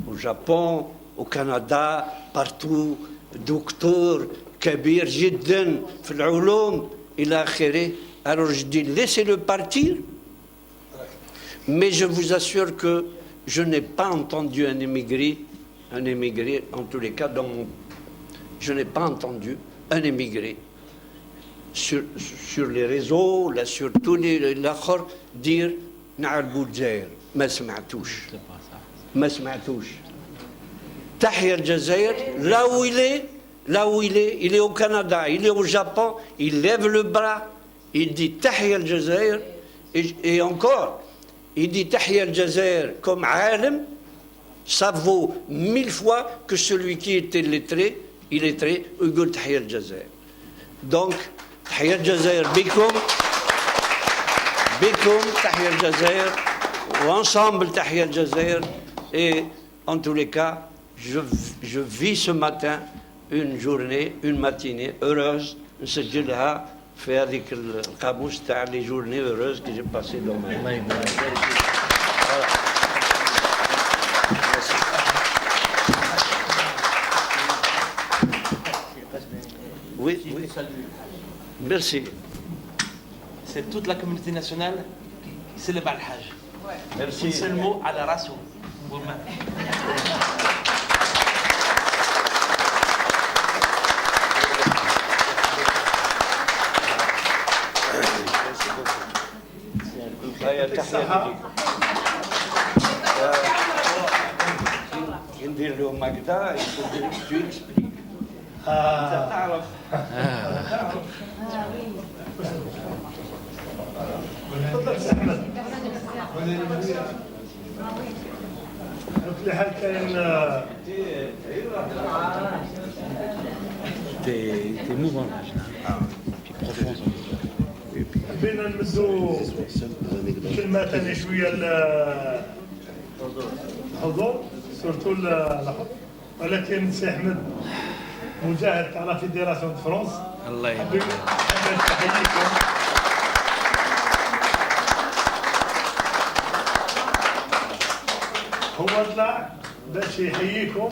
au Japon, au Canada, partout, docteur, kabir, jidden, في العلوم, إلى آخره. Alors je dis, laissez-le partir, mais je vous assure que je n'ai pas entendu un émigré, en tous les cas, je n'ai pas entendu un émigré sur les réseaux, là, sur tous les l'autre, dire نعربوا الجزائر ما سمعتوش تحيا الجزائر là où il est, il est au Canada, il est au Japon, il lève le bras, il dit تحيا الجزائر et encore il dit تحيا الجزائر comme عالم, ça vaut 1000 fois que celui qui était illettré, يقول تحيا الجزائر. Donc تحيا الجزائر بكم تحيا الجزائر وensemble تحيا الجزائر. Et en tous les cas, je vis ce matin une journée, une matinée heureuse, نسجلها في هذيك القاموس تاع les journées heureuses que j'ai passées dans ma vie. Oui. Merci. C'est toute la communauté nationale qui célèbre Al-Hajj. Merci. Un seul mot à la race. ندير له مقطع tu expliques. تعرف. تفضل سي احمد. في حال كان T'es mouvant là, puis profond. بينا نمدوا كلمة ثانية شوية الحضور سورتو الأخر، ولكن سي أحمد مجاهد تاع لا فيديراسيون دو فرونس الله حبيت نحييكم. هو طلع باش يحييكم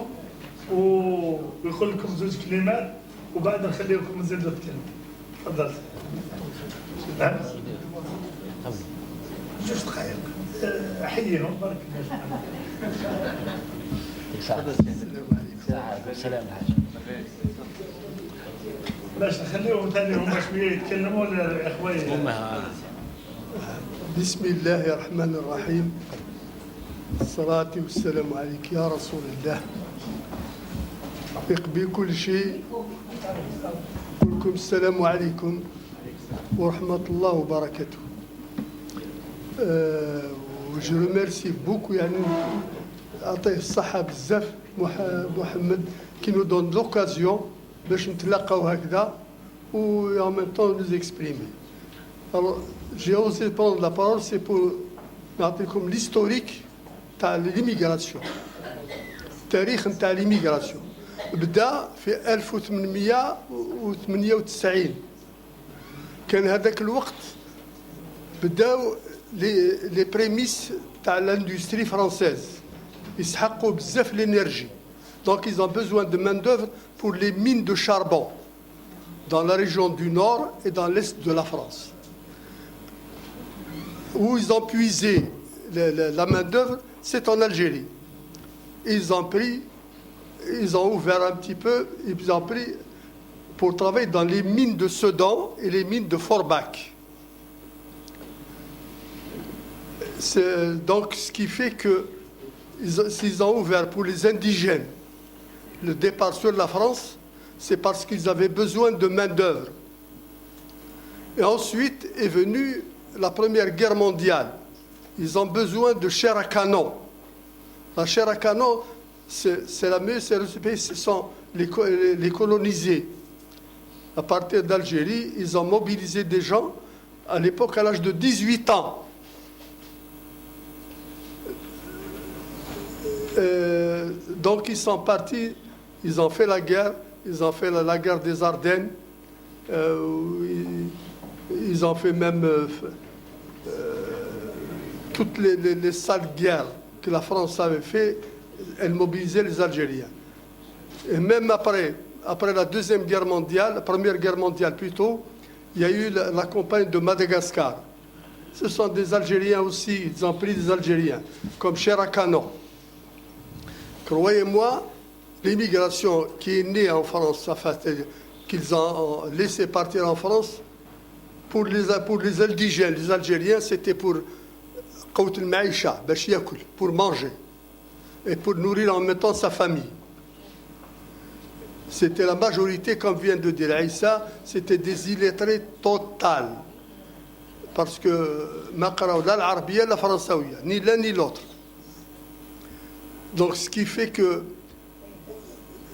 ويقول لكم زوج كلمات وبعد نخليكم نزيدوا الكلمة. تفضل. نعم. جوج دقائق. أحييهم برك. السلام عليكم. باش نخليهم ثاني هما شوية يتكلموا ولا يا اخويا؟ بسم الله الرحمن الرحيم. الصلاة والسلام عليك يا رسول الله. يقبي كل شيء. كلكم السلام عليكم ورحمة الله وبركاته. Je remercie beaucoup يعني أعطيه الصحة بزاف محمد qui nous donne l'occasion باش نتلاقاو هكذا و en même temps nous exprimer. Alors, j'ai osé prendre la parole, c'est pour comme l'historique de l'immigration. التاريخ نتاع l'immigration. بدا في 1898 كان هذاك الوقت بداو لي بريميس تاع لاندستري فرانسيز يسحقوا بزاف l'énergie. Donc ils ont besoin de main-d'œuvre pour les mines de charbon dans la région du nord et dans l'est de la France. Où ils ont puisé la main-d'œuvre, c'est en Algérie. Ils ont ouvert un petit peu, ils ont pris pour travailler dans les mines de Sedan et les mines de Forbach. Donc, ce qui fait qu'ils ont ouvert pour les indigènes le départ sur la France, c'est parce qu'ils avaient besoin de main-d'œuvre. Et ensuite est venue la Première Guerre mondiale. Ils ont besoin de chair à canon. La chair à canon, c'est la mieux, ce sont les colonisés. À partir d'Algérie, ils ont mobilisé des gens, à l'époque, à l'âge de 18 ans. Donc, ils sont partis, ils ont fait la guerre, ils ont fait la guerre des Ardennes, ils ont fait même toutes les sales guerres que la France avait fait, elle mobilisait les Algériens. Et même après la Deuxième Guerre mondiale, la Première Guerre mondiale plutôt, il y a eu la campagne de Madagascar. Ce sont des Algériens aussi, ils ont pris des Algériens, comme Cherakano. Croyez-moi, l'immigration qui est née en France, enfin, qu'ils ont laissé partir en France, pour les indigènes, les Algériens, c'était pour manger et pour nourrir en même temps sa famille. C'était la majorité, comme vient de dire Aïssa, c'était des illettrés total. Parce que maqraw la l'arabia la françaouia, ni l'un ni l'autre. Donc ce qui fait que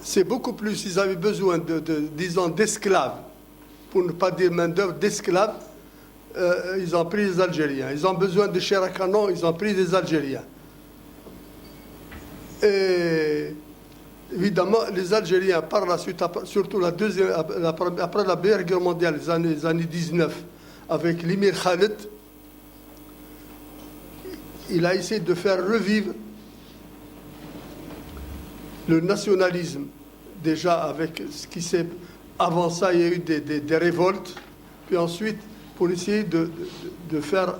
c'est beaucoup plus, ils avaient besoin disons, d'esclaves, pour ne pas dire main-d'œuvre, d'esclaves, ils ont pris les Algériens. Ils ont besoin de chair à canon, ils ont pris des Algériens. Et évidemment, les Algériens, par la suite, surtout après la Première Guerre mondiale, les années 19, avec l'émir Khalid, il a essayé de faire revivre le nationalisme. Déjà, avec ce qui s'est... Avant ça, il y a eu des révoltes, puis ensuite, pour essayer de faire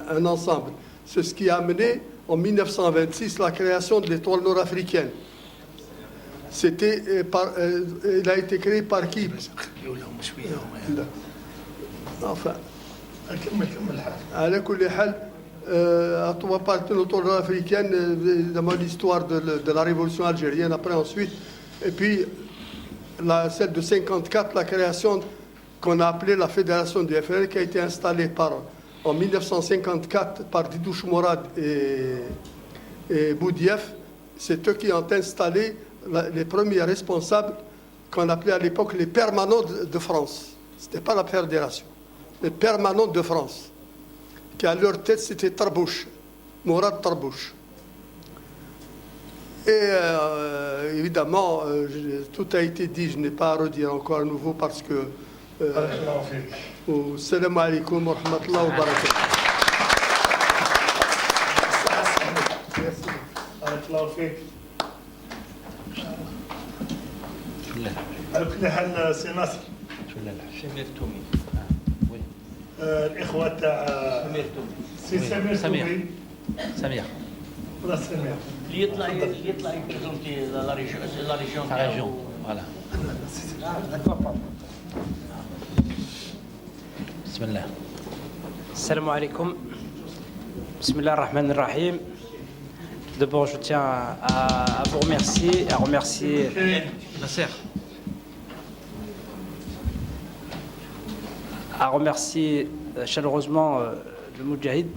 un ensemble. C'est ce qui a amené, en 1926, la création de l'étoile nord-africaine. Il a été créé par qui? Enfin, على كل حال, on va parler de l'étoile nord-africaine, évidemment l'histoire de la révolution algérienne, après ensuite, et puis celle de 54, la création qu'on a appelée la Fédération du FNL, qui a été installée en 1954 par Didouche Mourad et Boudief. C'est eux qui ont installé les premiers responsables qu'on appelait à l'époque les permanents de France. Ce n'était pas la fédération, les permanents de France, qui à leur tête c'était Tarbouche, Mourad Tarbouche. Et évidemment, tout a été dit, je n'ai pas à redire encore à nouveau parce que... Salam alaikum wa rahmatullahi wa barakatuh. على كل حال سي ناصر سمير تومي الاخوه تاع سي سمير تومي ولا سمير اللي يطلع يبريزونتي لا ريجيون voilà. بسم الله. Salam alaikum. Bismillah ar-Rahman ar-Rahim. D'abord, je tiens à vous remercier, à remercier chaleureusement le Moudjahid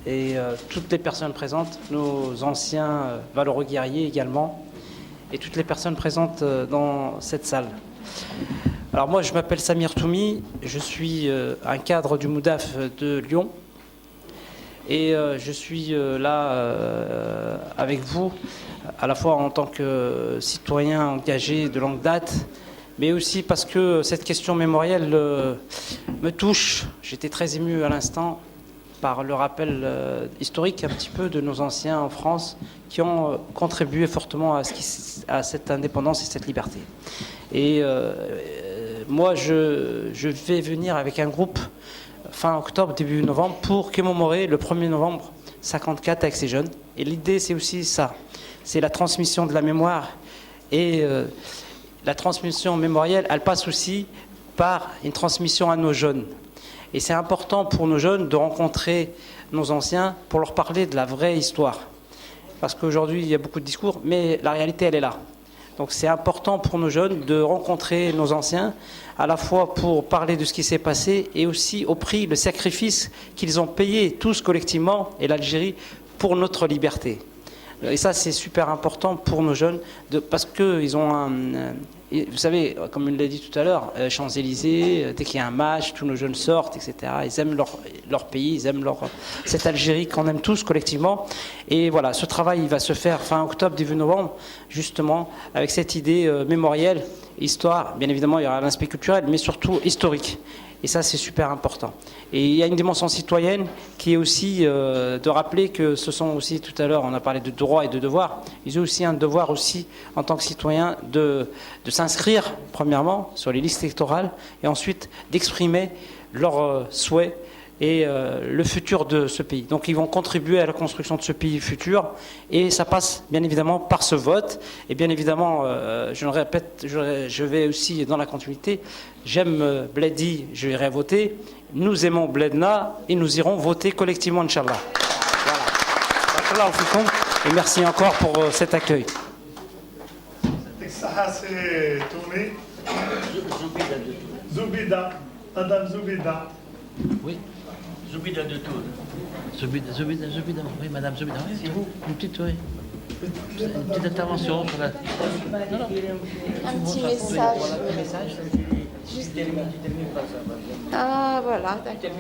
et toutes les personnes présentes, nos anciens valeureux guerriers également, et toutes les personnes présentes dans cette salle. Alors moi, je m'appelle Samir Toumi, je suis un cadre du MOUDAF de Lyon. Et je suis là avec vous, à la fois en tant que citoyen engagé de longue date, mais aussi parce que cette question mémorielle me touche. J'étais très ému à l'instant par le rappel historique un petit peu de nos anciens en France qui ont contribué fortement à cette indépendance et cette liberté. Et moi, je vais venir avec un groupe fin octobre, début novembre, pour commémorer le 1er novembre 54 avec ces jeunes. Et l'idée, c'est aussi ça. C'est la transmission de la mémoire. Et la transmission mémorielle, elle passe aussi par une transmission à nos jeunes. Et c'est important pour nos jeunes de rencontrer nos anciens pour leur parler de la vraie histoire. Parce qu'aujourd'hui, il y a beaucoup de discours, mais la réalité, elle est là. Donc c'est important pour nos jeunes de rencontrer nos anciens, à la fois pour parler de ce qui s'est passé et aussi au prix, le sacrifice qu'ils ont payé tous collectivement, et l'Algérie, pour notre liberté. Et ça, c'est super important pour nos jeunes, parce qu'ils ont vous savez, comme il l'a dit tout à l'heure, Champs-Élysées, dès qu'il y a un match, tous nos jeunes sortent, etc. Ils aiment leur pays, ils aiment cette Algérie qu'on aime tous collectivement. Et voilà, ce travail, il va se faire fin octobre, début novembre, justement, avec cette idée mémorielle, histoire. Bien évidemment, il y aura l'aspect culturel, mais surtout historique. Et ça, c'est super important. Et il y a une dimension citoyenne qui est aussi de rappeler que ce sont aussi, tout à l'heure, on a parlé de droits et de devoirs. Ils ont aussi un devoir aussi, en tant que citoyens, de s'inscrire, premièrement, sur les listes électorales, et ensuite d'exprimer leurs souhaits et le futur de ce pays. Donc ils vont contribuer à la construction de ce pays futur, et ça passe bien évidemment par ce vote. Et bien évidemment, je le répète, je vais aussi dans la continuité. J'aime Bledi, je irai voter. Nous aimons Bledna et nous irons voter collectivement, Inch'Allah. Voilà. Et merci encore pour cet accueil. Zoubida, Madame Zoubida. Oui. Zoubida de Toul. Zoubida, oui, Madame Zoubida. Oui, c'est vous. Une petite intervention sur la... Un petit message. Juste... Ah, voilà, d'accord.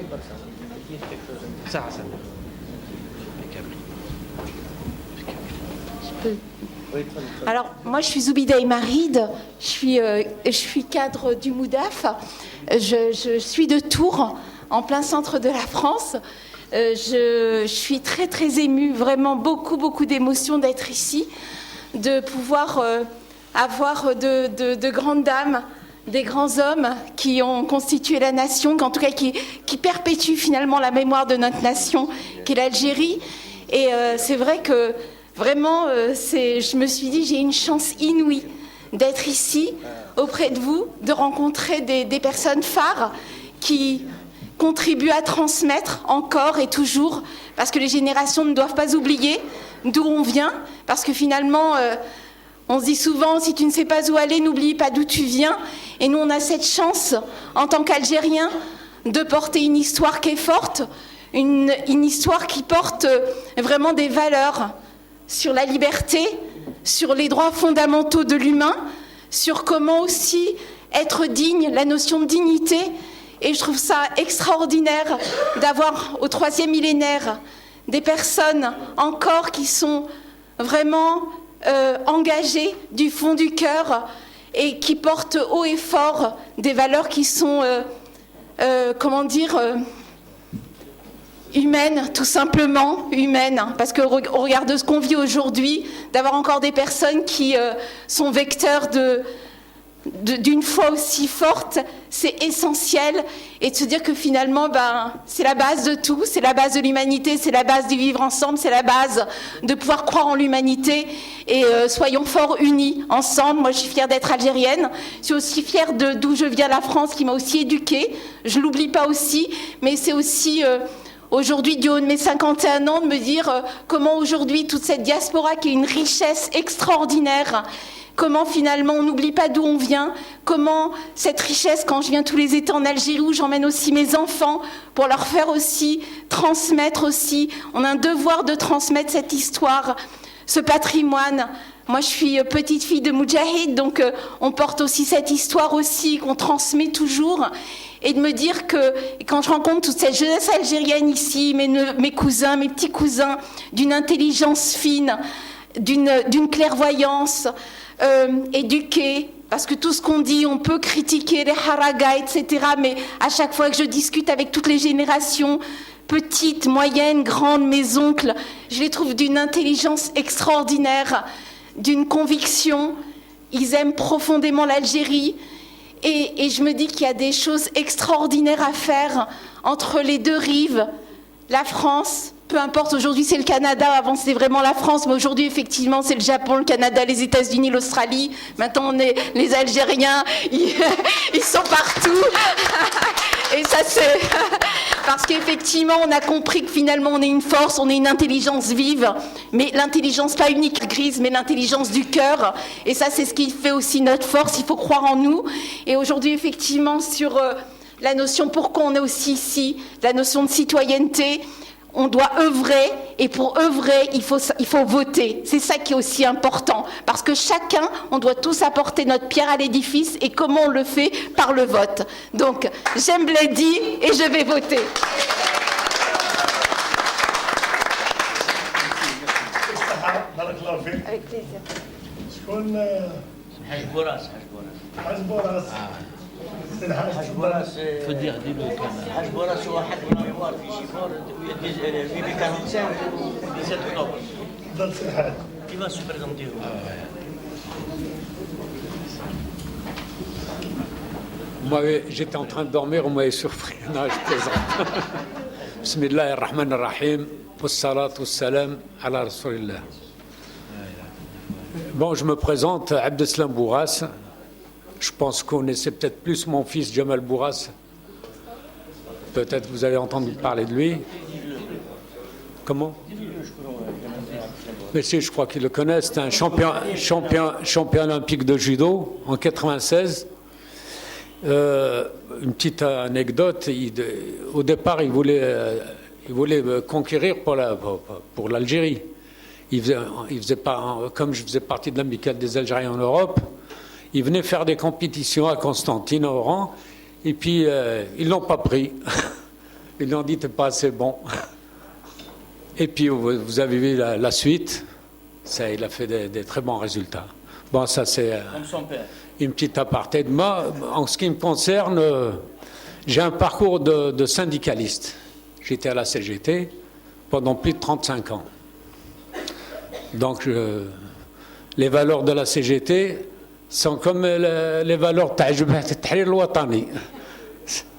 Sarah. Alors, moi, je suis Zoubida Imaride, je suis cadre du MOUDAF, je suis de Tours, en plein centre de la France. Je suis très, très émue, vraiment beaucoup d'émotions d'être ici, de pouvoir avoir de grandes dames, des grands hommes qui ont constitué la nation, en tout cas qui perpétuent finalement la mémoire de notre nation, qui est l'Algérie. Et c'est vrai que vraiment, je me suis dit, j'ai une chance inouïe d'être ici, auprès de vous, de rencontrer des personnes phares qui contribuent à transmettre encore et toujours, parce que les générations ne doivent pas oublier d'où on vient, parce que finalement, on se dit souvent, si tu ne sais pas où aller, n'oublie pas d'où tu viens. Et nous, on a cette chance, en tant qu'Algériens, de porter une histoire qui est forte, une histoire qui porte vraiment des valeurs sur la liberté, sur les droits fondamentaux de l'humain, sur comment aussi être digne, la notion de dignité. Et je trouve ça extraordinaire d'avoir au 3e millénaire des personnes encore qui sont vraiment engagées du fond du cœur et qui portent haut et fort des valeurs qui sont, humaines, tout simplement humaines, parce qu'au regard de ce qu'on vit aujourd'hui, d'avoir encore des personnes qui sont vecteurs d'une foi aussi forte, c'est essentiel, et de se dire que finalement, c'est la base de tout, c'est la base de l'humanité, c'est la base du vivre ensemble, c'est la base de pouvoir croire en l'humanité, et soyons forts unis ensemble. Moi, je suis fière d'être algérienne, je suis aussi fière d'où je viens, la France, qui m'a aussi éduquée, je l'oublie pas aussi, mais c'est aussi... aujourd'hui, du haut de mes 51 ans, de me dire comment aujourd'hui toute cette diaspora qui est une richesse extraordinaire, comment finalement on n'oublie pas d'où on vient, comment cette richesse, quand je viens tous les étés en Algérie, où j'emmène aussi mes enfants pour leur faire aussi, transmettre aussi, on a un devoir de transmettre cette histoire, ce patrimoine Moi, je suis petite fille de Moudjahid, donc on porte aussi cette histoire aussi qu'on transmet toujours. Et de me dire que quand je rencontre toute cette jeunesse algérienne ici, mes cousins, mes petits cousins, d'une intelligence fine, d'une clairvoyance éduquée, parce que tout ce qu'on dit, on peut critiquer les haragas, etc. Mais à chaque fois que je discute avec toutes les générations, petites, moyennes, grandes, mes oncles, je les trouve d'une intelligence extraordinaire, d'une conviction. Ils aiment profondément l'Algérie. Et je me dis qu'il y a des choses extraordinaires à faire entre les deux rives, la France, peu importe, aujourd'hui c'est le Canada, avant c'était vraiment la France, mais aujourd'hui effectivement c'est le Japon, le Canada, les États-Unis, l'Australie. Maintenant on est les Algériens, ils sont partout. Et ça c'est parce qu'effectivement on a compris que finalement on est une force, on est une intelligence vive, mais l'intelligence pas unique grise, mais l'intelligence du cœur. Et ça c'est ce qui fait aussi notre force, il faut croire en nous. Et aujourd'hui effectivement sur la notion pourquoi on est aussi ici, la notion de citoyenneté, on doit œuvrer, et pour œuvrer, il faut voter. C'est ça qui est aussi important, parce que chacun, on doit tous apporter notre pierre à l'édifice, et comment on le fait? Par le vote. Donc, j'aime Bledi, et je vais voter. Avec plaisir. حاج بوراس حاج بوراس هو حد من الميموار في شيفور في 45 17 اكتوبر. تفضل سي حاج. Qui va se présenter? J'étais en train de dormir, on m'avait surpris. Non, je plaisante. Bismillah ar-Rahman ar-Rahim. Wassalatu wassalam ala Rasulillah. Bon, je me présente, Abdeslam Bourras. Je pense qu'on connaissez peut-être plus mon fils Jamal Bourras. Peut-être vous avez entendu parler de lui. Comment? Mais si, je crois qu'ils le connaissent. C'est un champion olympique de judo en 96. Une petite anecdote. Au départ, il voulait conquérir pour l'Algérie. Il faisait pas, comme je faisais partie de l'amicale des Algériens en Europe, il venait faire des compétitions à Constantine, à Oran, et puis ils l'ont pas pris. Ils lui ont dit t'es pas assez bon. Et puis vous avez vu la suite. Ça, il a fait des très bons résultats. Bon, ça c'est une petite aparté de moi. En ce qui me concerne, j'ai un parcours de syndicaliste. J'étais à la CGT pendant plus de 35 ans. Donc les valeurs de la CGT sont comme les valeurs Tahrir al-Watani.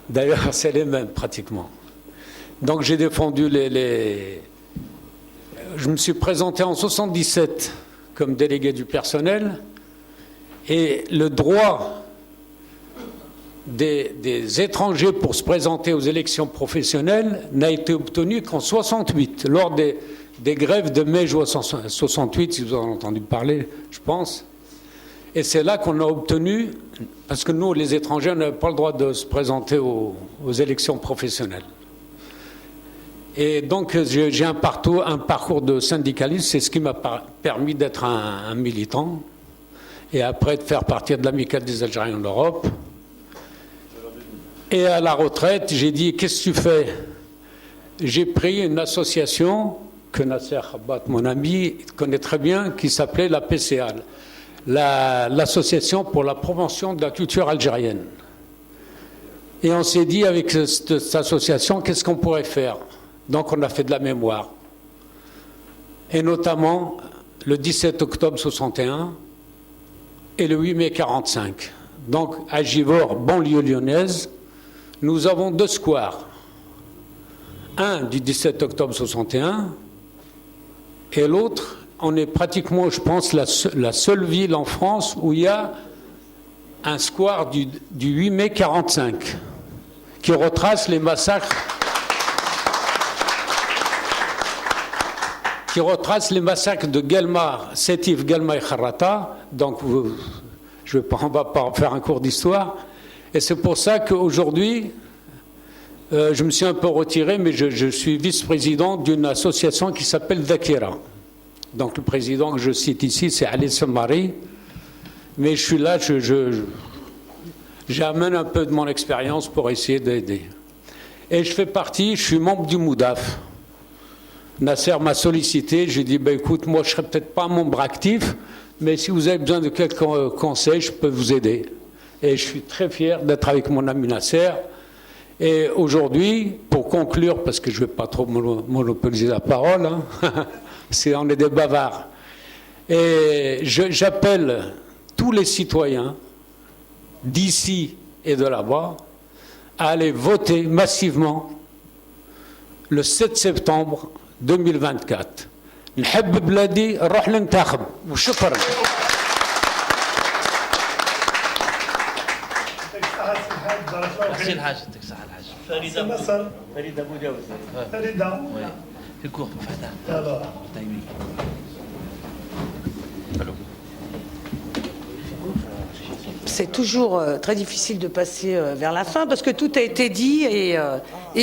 D'ailleurs, c'est les mêmes pratiquement. Donc j'ai défendu Je me suis présenté en 1977 comme délégué du personnel, et le droit des étrangers pour se présenter aux élections professionnelles n'a été obtenu qu'en 1968, lors des grèves de mai 68, si vous en avez entendu parler, je pense. Et c'est là qu'on a obtenu, parce que nous, les étrangers, on n'avait pas le droit de se présenter aux élections professionnelles. Et donc, j'ai un parcours de syndicaliste, c'est ce qui m'a permis d'être un militant, et après de faire partie de l'amicale des Algériens en Europe. Et à la retraite, j'ai dit, qu'est-ce que tu fais? J'ai pris une association que Nasser Khabat, mon ami, connaît très bien, qui s'appelait la PCA, l'Association pour la promotion de la culture algérienne. Et on s'est dit, avec cette association, qu'est-ce qu'on pourrait faire? Donc on a fait de la mémoire. Et notamment, le 17 octobre 61 et le 8 mai 45. Donc, à Givors, banlieue lyonnaise, nous avons 2 squares. Un du 17 octobre 61 et l'autre, on est pratiquement, je pense, la seule ville en France où il y a un square du 8 mai 45 qui retrace les massacres de Guelma, Sétif, Guelma et Kharrata. Donc, on ne va pas faire un cours d'histoire. Et c'est pour ça qu'aujourd'hui, je me suis un peu retiré, mais je suis vice-président d'une association qui s'appelle Dakira. Donc le président que je cite ici, c'est Ali Sommari. Mais je suis là, j'amène un peu de mon expérience pour essayer d'aider. Et je suis membre du MOUDAF. Nasser m'a sollicité, j'ai dit, écoute, moi je ne serai peut-être pas membre actif, mais si vous avez besoin de quelques conseils, je peux vous aider. Et je suis très fier d'être avec mon ami Nasser. Et aujourd'hui, pour conclure, parce que je ne vais pas trop monopoliser la parole, hein, on est des bavards, et j'appelle tous les citoyens d'ici et de là-bas à aller voter massivement le 7 septembre 2024. نحب بلادي نروح ننتخب وشكرا. Merci le Hajj, يعطيك الصحة الحاج. فريدة أبو جوز. فريدة. في كور C'est toujours très difficile de passer vers la fin parce que tout a été dit et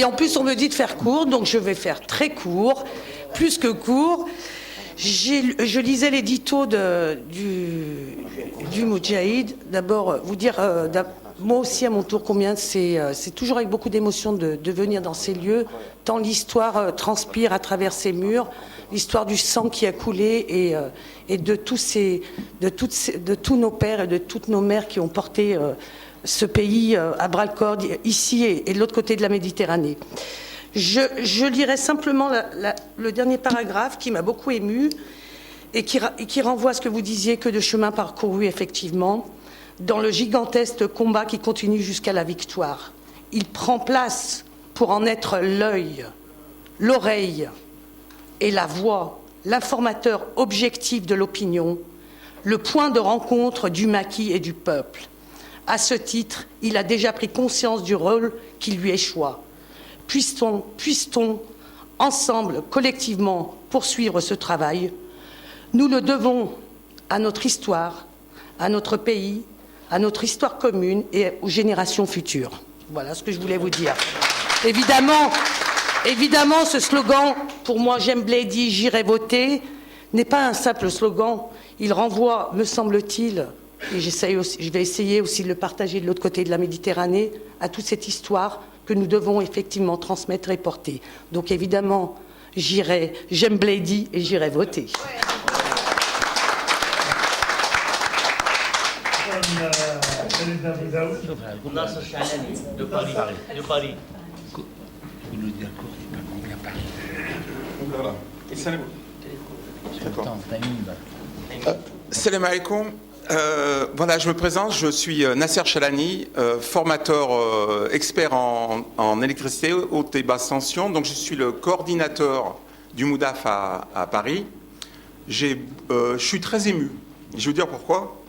en plus on me dit de faire court, donc je vais faire très court, plus que court. Je lisais l'édito du Moudjahid. D'abord, vous dire, moi aussi à mon tour, combien c'est toujours avec beaucoup d'émotion de venir dans ces lieux, tant l'histoire transpire à travers ces murs, l'histoire du sang qui a coulé et de tous nos pères et de toutes nos mères qui ont porté ce pays à bras-le-corps, ici et de l'autre côté de la Méditerranée. Je lirai simplement le dernier paragraphe qui m'a beaucoup ému et qui renvoie à ce que vous disiez, que de chemin parcouru effectivement, dans le gigantesque combat qui continue jusqu'à la victoire. Il prend place pour en être l'œil, l'oreille et la voix, l'informateur objectif de l'opinion, le point de rencontre du maquis et du peuple. À ce titre, il a déjà pris conscience du rôle qui lui échoit. Puisse-t-on, ensemble, collectivement, poursuivre ce travail. Nous le devons à notre histoire, à notre pays, à notre histoire commune et aux générations futures. Voilà ce que je voulais vous dire. Évidemment, ce slogan, pour moi, j'aime Blady, j'irai voter, n'est pas un simple slogan. Il renvoie, me semble-t-il, et je vais essayer aussi de le partager de l'autre côté de la Méditerranée, à toute cette histoire que nous devons effectivement transmettre et porter. Donc évidemment, j'aime Blady et j'irai voter. Nasser Chalani de Paris. Salam alaikum. Voilà, je me présente, je suis Nasser Chalani, formateur expert en électricité haute et basse tension. Donc je suis le coordinateur du MOUDAF à Paris. Je suis très ému. Je vais vous dire pourquoi.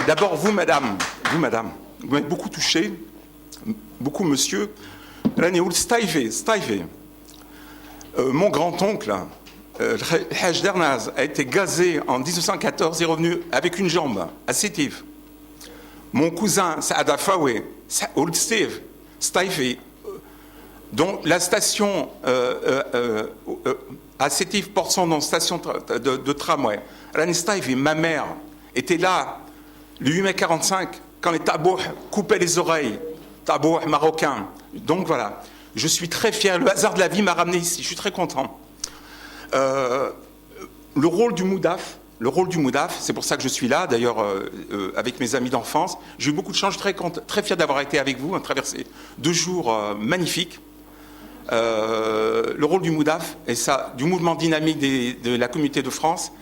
D'abord, vous, madame, vous m'avez beaucoup touché, beaucoup, monsieur. Mon grand-oncle, le Hajj Dernaz, a été gazé en 1914 et revenu avec une jambe à Sétif. Mon cousin, Saada Fawe, Steve, dont la station à Sétif porte son nom, station de tramway. Ma mère était là le 8 mai 45 quand les tabouh coupaient les oreilles, tabouh marocains. Donc voilà, je suis très fier. Le hasard de la vie m'a ramené ici. Je suis très content. Le rôle du MOUDAF, c'est pour ça que je suis là, d'ailleurs, avec mes amis d'enfance. J'ai eu beaucoup de chance, je suis très fier d'avoir été avec vous, à travers ces 2 jours magnifiques. Le rôle du MOUDAF, et ça, du mouvement dynamique de la communauté de France,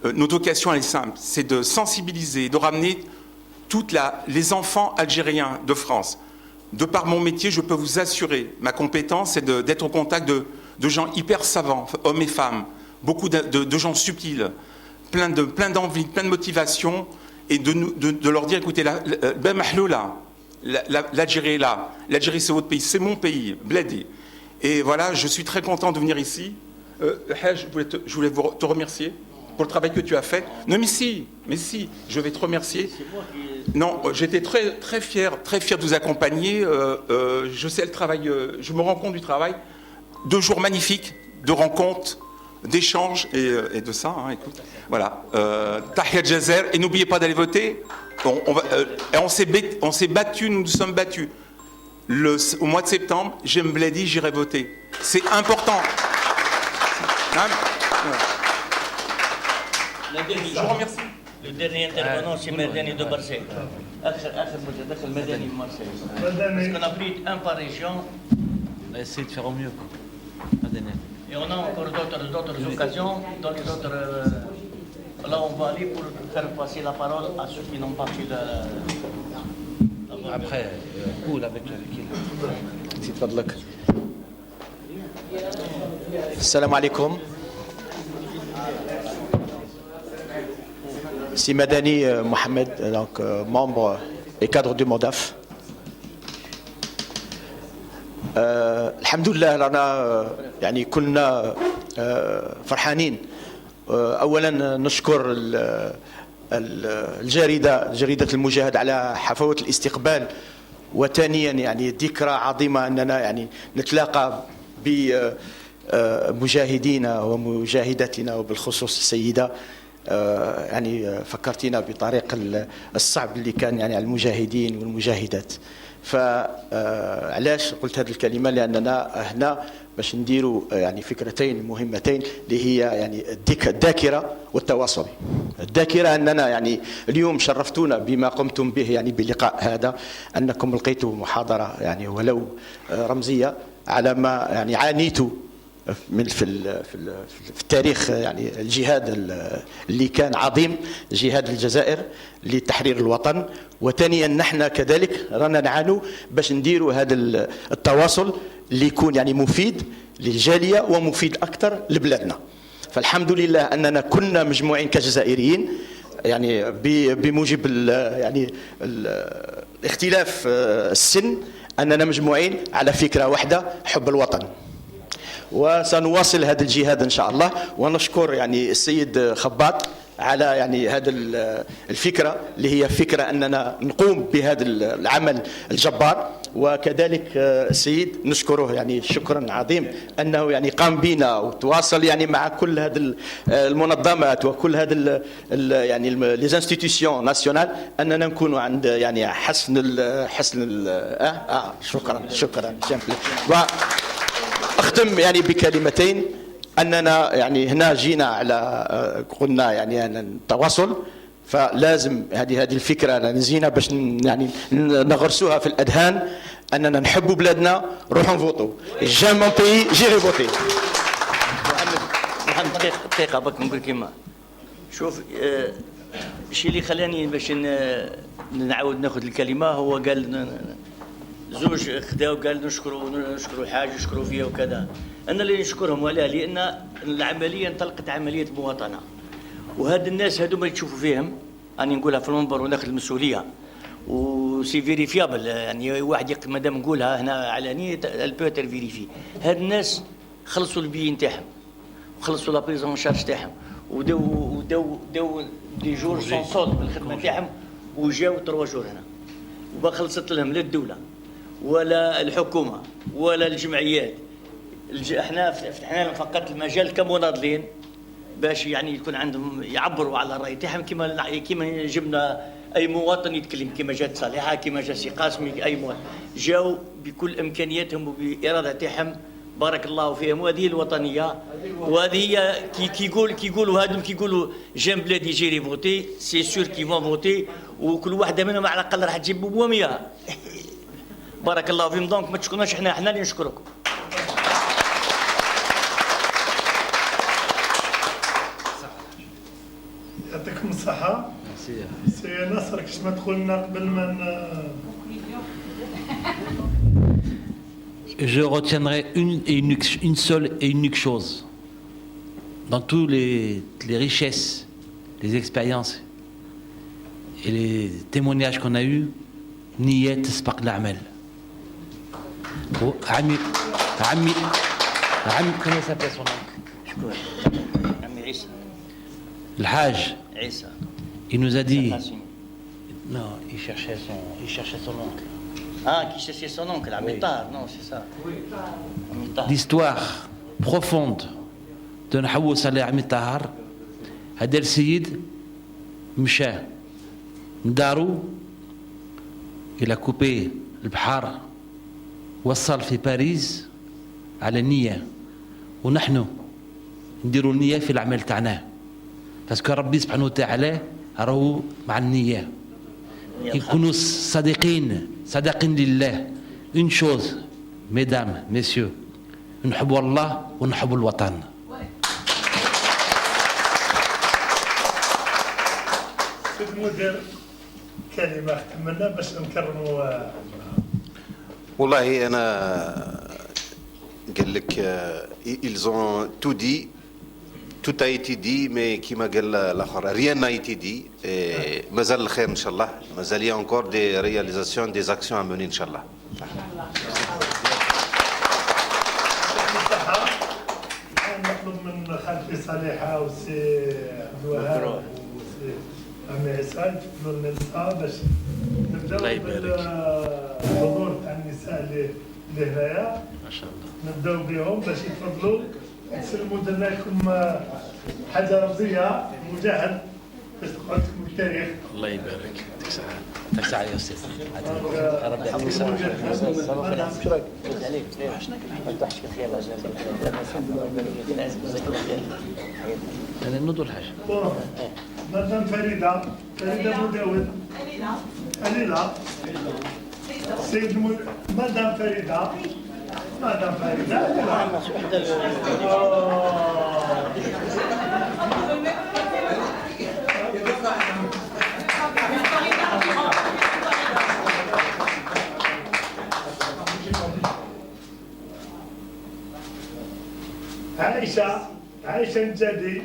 notre vocation, elle est simple, c'est de sensibiliser, de ramener les enfants algériens de France. De par mon métier, je peux vous assurer, ma compétence, c'est d'être au contact de gens hyper savants, hommes et femmes, beaucoup de gens subtils, plein d'envie, plein de motivation, et de leur dire, écoutez, l'Algérie est là, l'Algérie c'est votre pays, c'est mon pays, Blady. Et voilà, je suis très content de venir ici. Je voulais te remercier pour le travail que tu as fait. Non, mais si, je vais te remercier. Non, j'étais très fier de vous accompagner. Je sais le travail, je me rends compte du travail. 2 jours magnifiques de rencontres, d'échanges et de ça. Hein, écoute, voilà. Tahia Jazer, et n'oubliez pas d'aller voter. On s'est battus, nous nous sommes battus. Au mois de septembre, je me l'ai dit, j'irai voter. C'est important. Je vous remercie. Le dernier intervenant, c'est Merdani de Marseille. Merdani de Marseille. Parce qu'on a pris un par région. On a essayé de faire au mieux. Et on a encore d'autres occasions dans les autres. Là, on va aller pour faire passer la parole à ceux qui n'ont pas pris la. Après, cool avec qui. Salam alaikum. C'est Madani Mohamed, donc membre et cadre du MODAF. الحمد لله رانا يعني كنا فرحانين. اولا نشكر جريدة المجاهد على حفاوة الاستقبال، وثانيا يعني ذكرى عظيمة اننا يعني نتلاقى بمجاهدينا ومجاهداتنا وبالخصوص السيدة. يعني فكرتينا بطريق الصعب اللي كان يعني على المجاهدين والمجاهدات. فعلاش قلت هذه الكلمة؟ لأننا هنا باش نديروا يعني فكرتين مهمتين اللي هي يعني الذاكرة والتواصل. الذاكرة أننا يعني اليوم شرفتونا بما قمتم به يعني بلقاء هذا، أنكم لقيتوا محاضرة يعني ولو رمزية على ما يعني عانيتوا في التاريخ، يعني الجهاد اللي كان عظيم، جهاد الجزائر لتحرير الوطن. وثانيا نحن كذلك رانا نعانوا باش نديروا هذا التواصل اللي يكون يعني مفيد للجالية ومفيد أكثر لبلادنا. فالحمد لله أننا كنا مجموعين كجزائريين، يعني بموجب يعني اختلاف السن أننا مجموعين على فكرة واحدة، حب الوطن. وسنواصل هذا الجهاد إن شاء الله. ونشكر يعني السيد خباط على يعني هذا الفكرة اللي هي فكرة أننا نقوم بهذا العمل الجبار. وكذلك السيد نشكره يعني شكرا عظيم أنه يعني قام بنا وتواصل يعني مع كل هذه المنظمات وكل هذا يعني لي انستيتيوشن ناسيونال أننا نكون عند يعني حسن شكرا. أختم يعني بكلمتين، أننا يعني هنا جينا على قلنا يعني التواصل، فلازم هذه الفكرة نزينا باش يعني نغرسوها في الأذهان، أننا نحب بلادنا، روحوا نفوتوا. جام مون بيي جيري فوتي. محمد دقيقة بك نقول كلمة. شوف الشيء اللي خلاني باش نعاود ناخذ الكلمة هو قال زوج خداو قال نشكروا حاجه نشكروا فيها وكذا. انا اللي نشكرهم عليها لان العمليه انطلقت عمليه مواطنه، وهاد الناس هادو ما تشوفوا فيهم اني نقولها في المنبر وناخذ المسؤوليه وسي فيريفيابل، يعني واحد مادام نقولها هنا علانيه البوتر فيريفي. هاد الناس خلصوا البي نتاعهم وخلصوا لا بريزون شارج تاعهم وداو دي جور سون سول بالخدمه تاعهم وجاو 3 جور هنا، وما خلصت لهم لا الدوله ولا الحكومه ولا الجمعيات. احنا فتحنا لهم فقط المجال كمناضلين باش يعني يكون عندهم يعبروا على الراي تاعهم كيما جبنا اي مواطن يتكلم، كيما جات صالحه، كيما جا سي قاسمي، اي مواطن جاوا بكل امكانياتهم وباراده تاعهم، بارك الله فيهم. وهذه الوطنيه، وهذه هي كيقولوا هادم كيقولوا جيم بلادي جيري فوتي، سي سور كي فون فوتي، وكل واحده منهم على الاقل راح تجيب بوا 100. بارك الله فيهم. دونك ما تشكروناش، احنا اللي نشكركم. يعطيكم الصحة. سي ناصر كش ما دخلنا قبل ما Je retiendrai une seule et unique chose. Dans tous les richesses, les expériences et les témoignages qu'on a eus, نية تسبق الأعمال. عمي comment s'appelle son oncle? عمي عيسى. Le Hajj, Issa. il nous a dit. Non, il cherchait son oncle. Ah, qui cherchait son oncle, à Métard, non, c'est ça. L'histoire profonde de Nahou Saleh Amitahar, Hadel Seyid, Mcha, Ndarou, il a coupé le Bahar, وصل في باريس على النية ونحن نديروا النية في العمل تاعنا باسكو ربي سبحانه وتعالى راهو مع النية يكونوا صادقين لله une chose mesdames messieurs نحب الله ونحب الوطن سيد المدير كلمة ختمنا باش نكرموا والله أنا قال لك ils ont tout dit, tout a été dit, mais كما قال الآخر rien n'a été dit. Et مازال الخير إن شاء الله. مازال y a encore des réalisations, des actions à mener إن شاء الله. نطلب من خالتي صالحة وسي عبد الوهاب وسي عمي عصام يدخلوا لنا النساء باش نبداو بالحضور تاع النساء اللي هنايا ما شاء الله نبداو بهم باش يتفضلوا يسلموا لنا لكم حاجه رمزيه مجاهد باش تقعد لكم التاريخ. الله يبارك يعطيك الصحة. يعطيك الصحة يا أستاذ. ربي يعطيك الصحة. شو رايك؟ عليك. ما تحكي خير أنا نوضوا الحاجة. مدام فريدة مداول. أليلة. سيد مدام فريدة. عائشة الجدي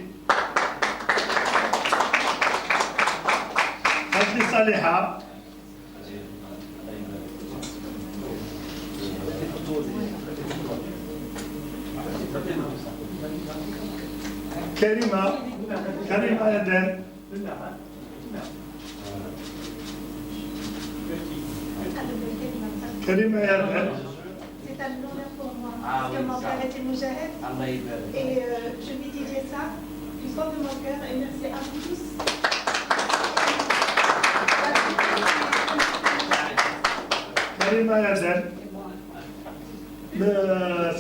خالتي صالحة كريمة يدن كريمة يدن C'est un honneur pour moi, parce que mon père était moujahid. Et je lui disais ça du fond de mon cœur et merci à vous tous. كريمة يدن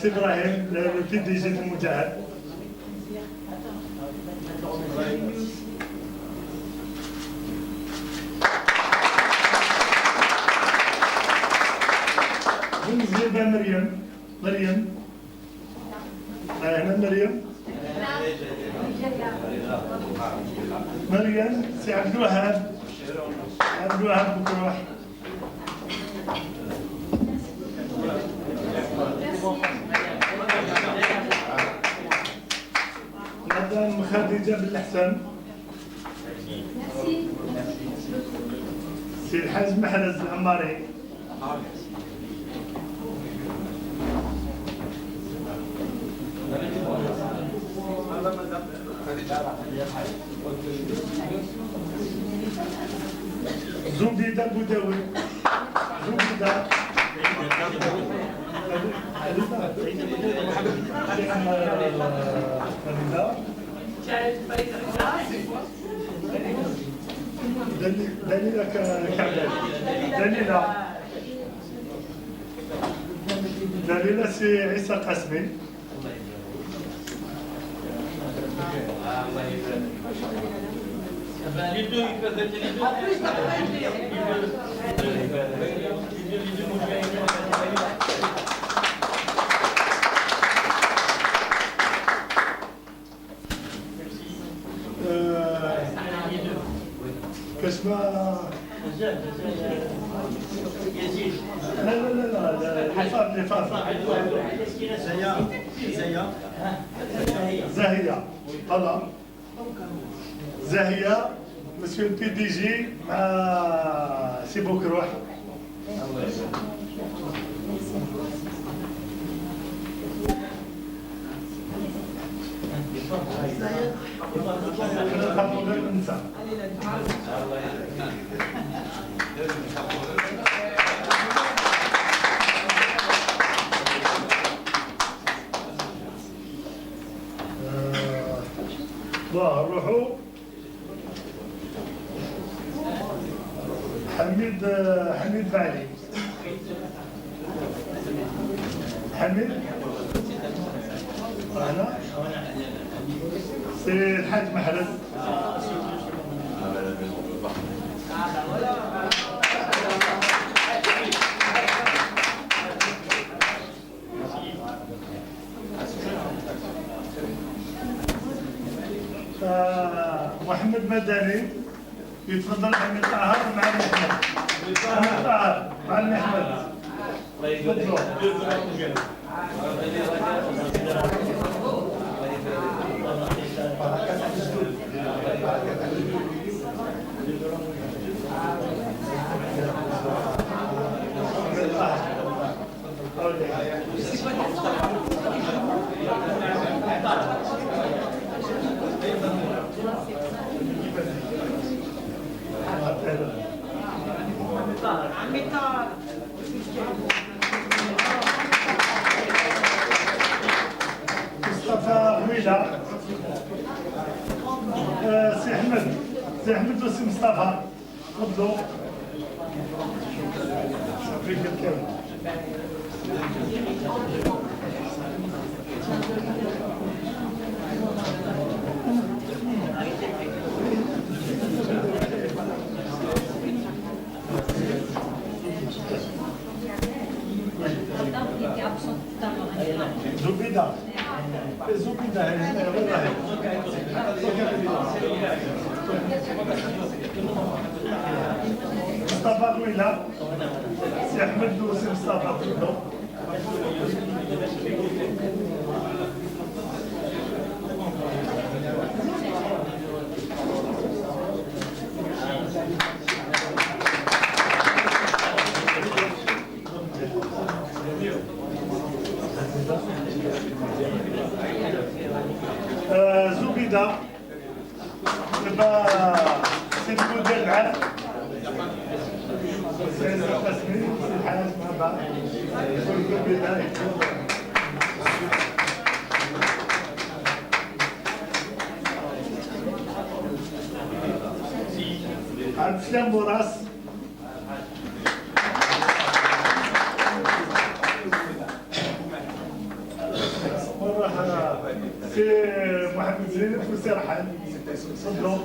سي إبراهيم le PDG de Moujahid. زيادة مريم هنا مريم سي عبد الوهاب بكروح مدام خديجة بالحسن سي الحاج محرز العماري زبيدة بوداوي زبيدة دليلة كعبان دليلة سي عيسى قاسمي كشما لا زاهية مسيو البي دي جي مع سي بوكروح روحوا حميد بعلي حميد أنا سي الحاج محرز محمد مدني يتفضل حميد طاهر مع احمد حميد طاهر مع احمد مصطفى غويلة سي احمد وسي مصطفى تفضلوا زبيدة مصطفى غويلة سي احمد وسي مصطفى تفضلوا زبيدة دابا سي المدير العام سي القاسمي سي الحاج مع بعض زبيدة عبد السلام بوراس سي محمد زين وسي رحال تفضلوا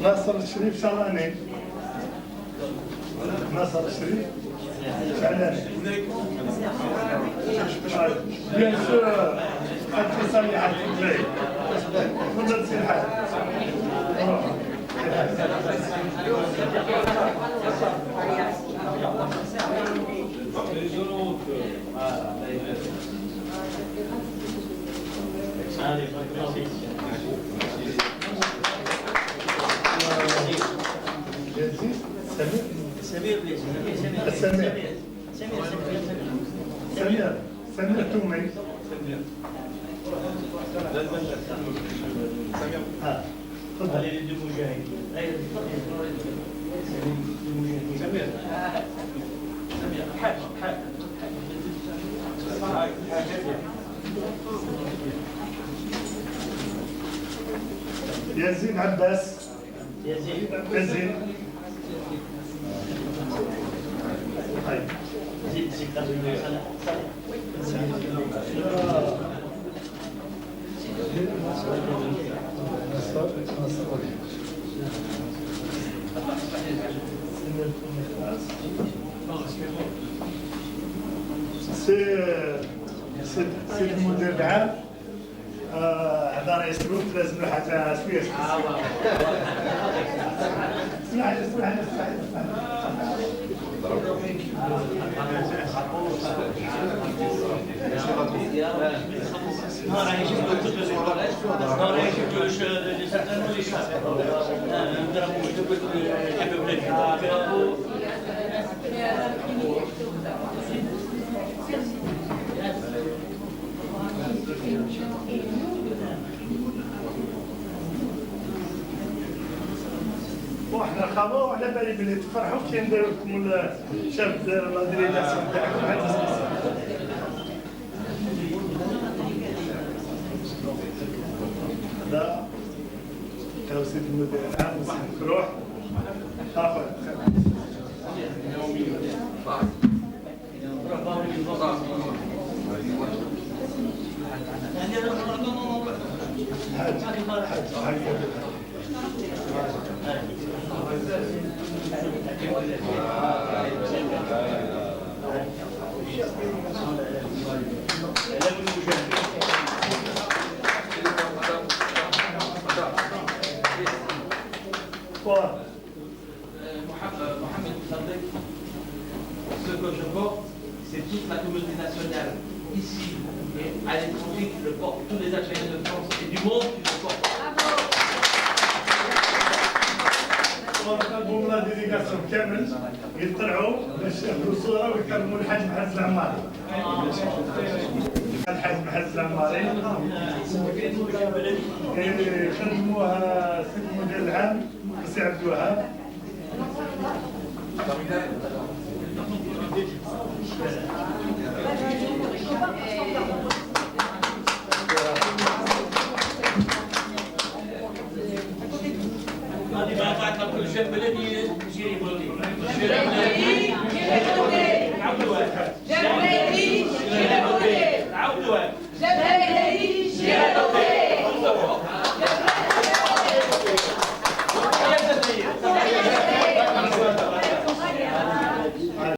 ناصر الشريف شعلاني ناصر الشريف شعلاني بيان سور حتى صالحة البلاي تفضل سي الحاج سمير تومي يزيد عباس يزيد طيب سي المدير العام هذا رئيس الوفد لازم له حاجه شويه اسمح واحنا الخبر وعلى بالي بلي تفرحوا كي ندير لكم الشاب ديال لا ديليغاسيون تاعكم هذا كاو سيد المدير العام وصحتك روح اخر Ce que je porte, c'est toute la communauté nationale ici et à l'étranger qui le porte, tous les Algériens de France et du monde qui le portent. طلبوا من الديليغاسيون كامل يطلعوا باش ياخذوا صوره ويكرموا الحاج محمد العماري. الحاج محمد العماري خدموها سيد المدير العام سي عبد الوهاب. هذه ما طلعت لك كل شيء بلدي جيري بلدي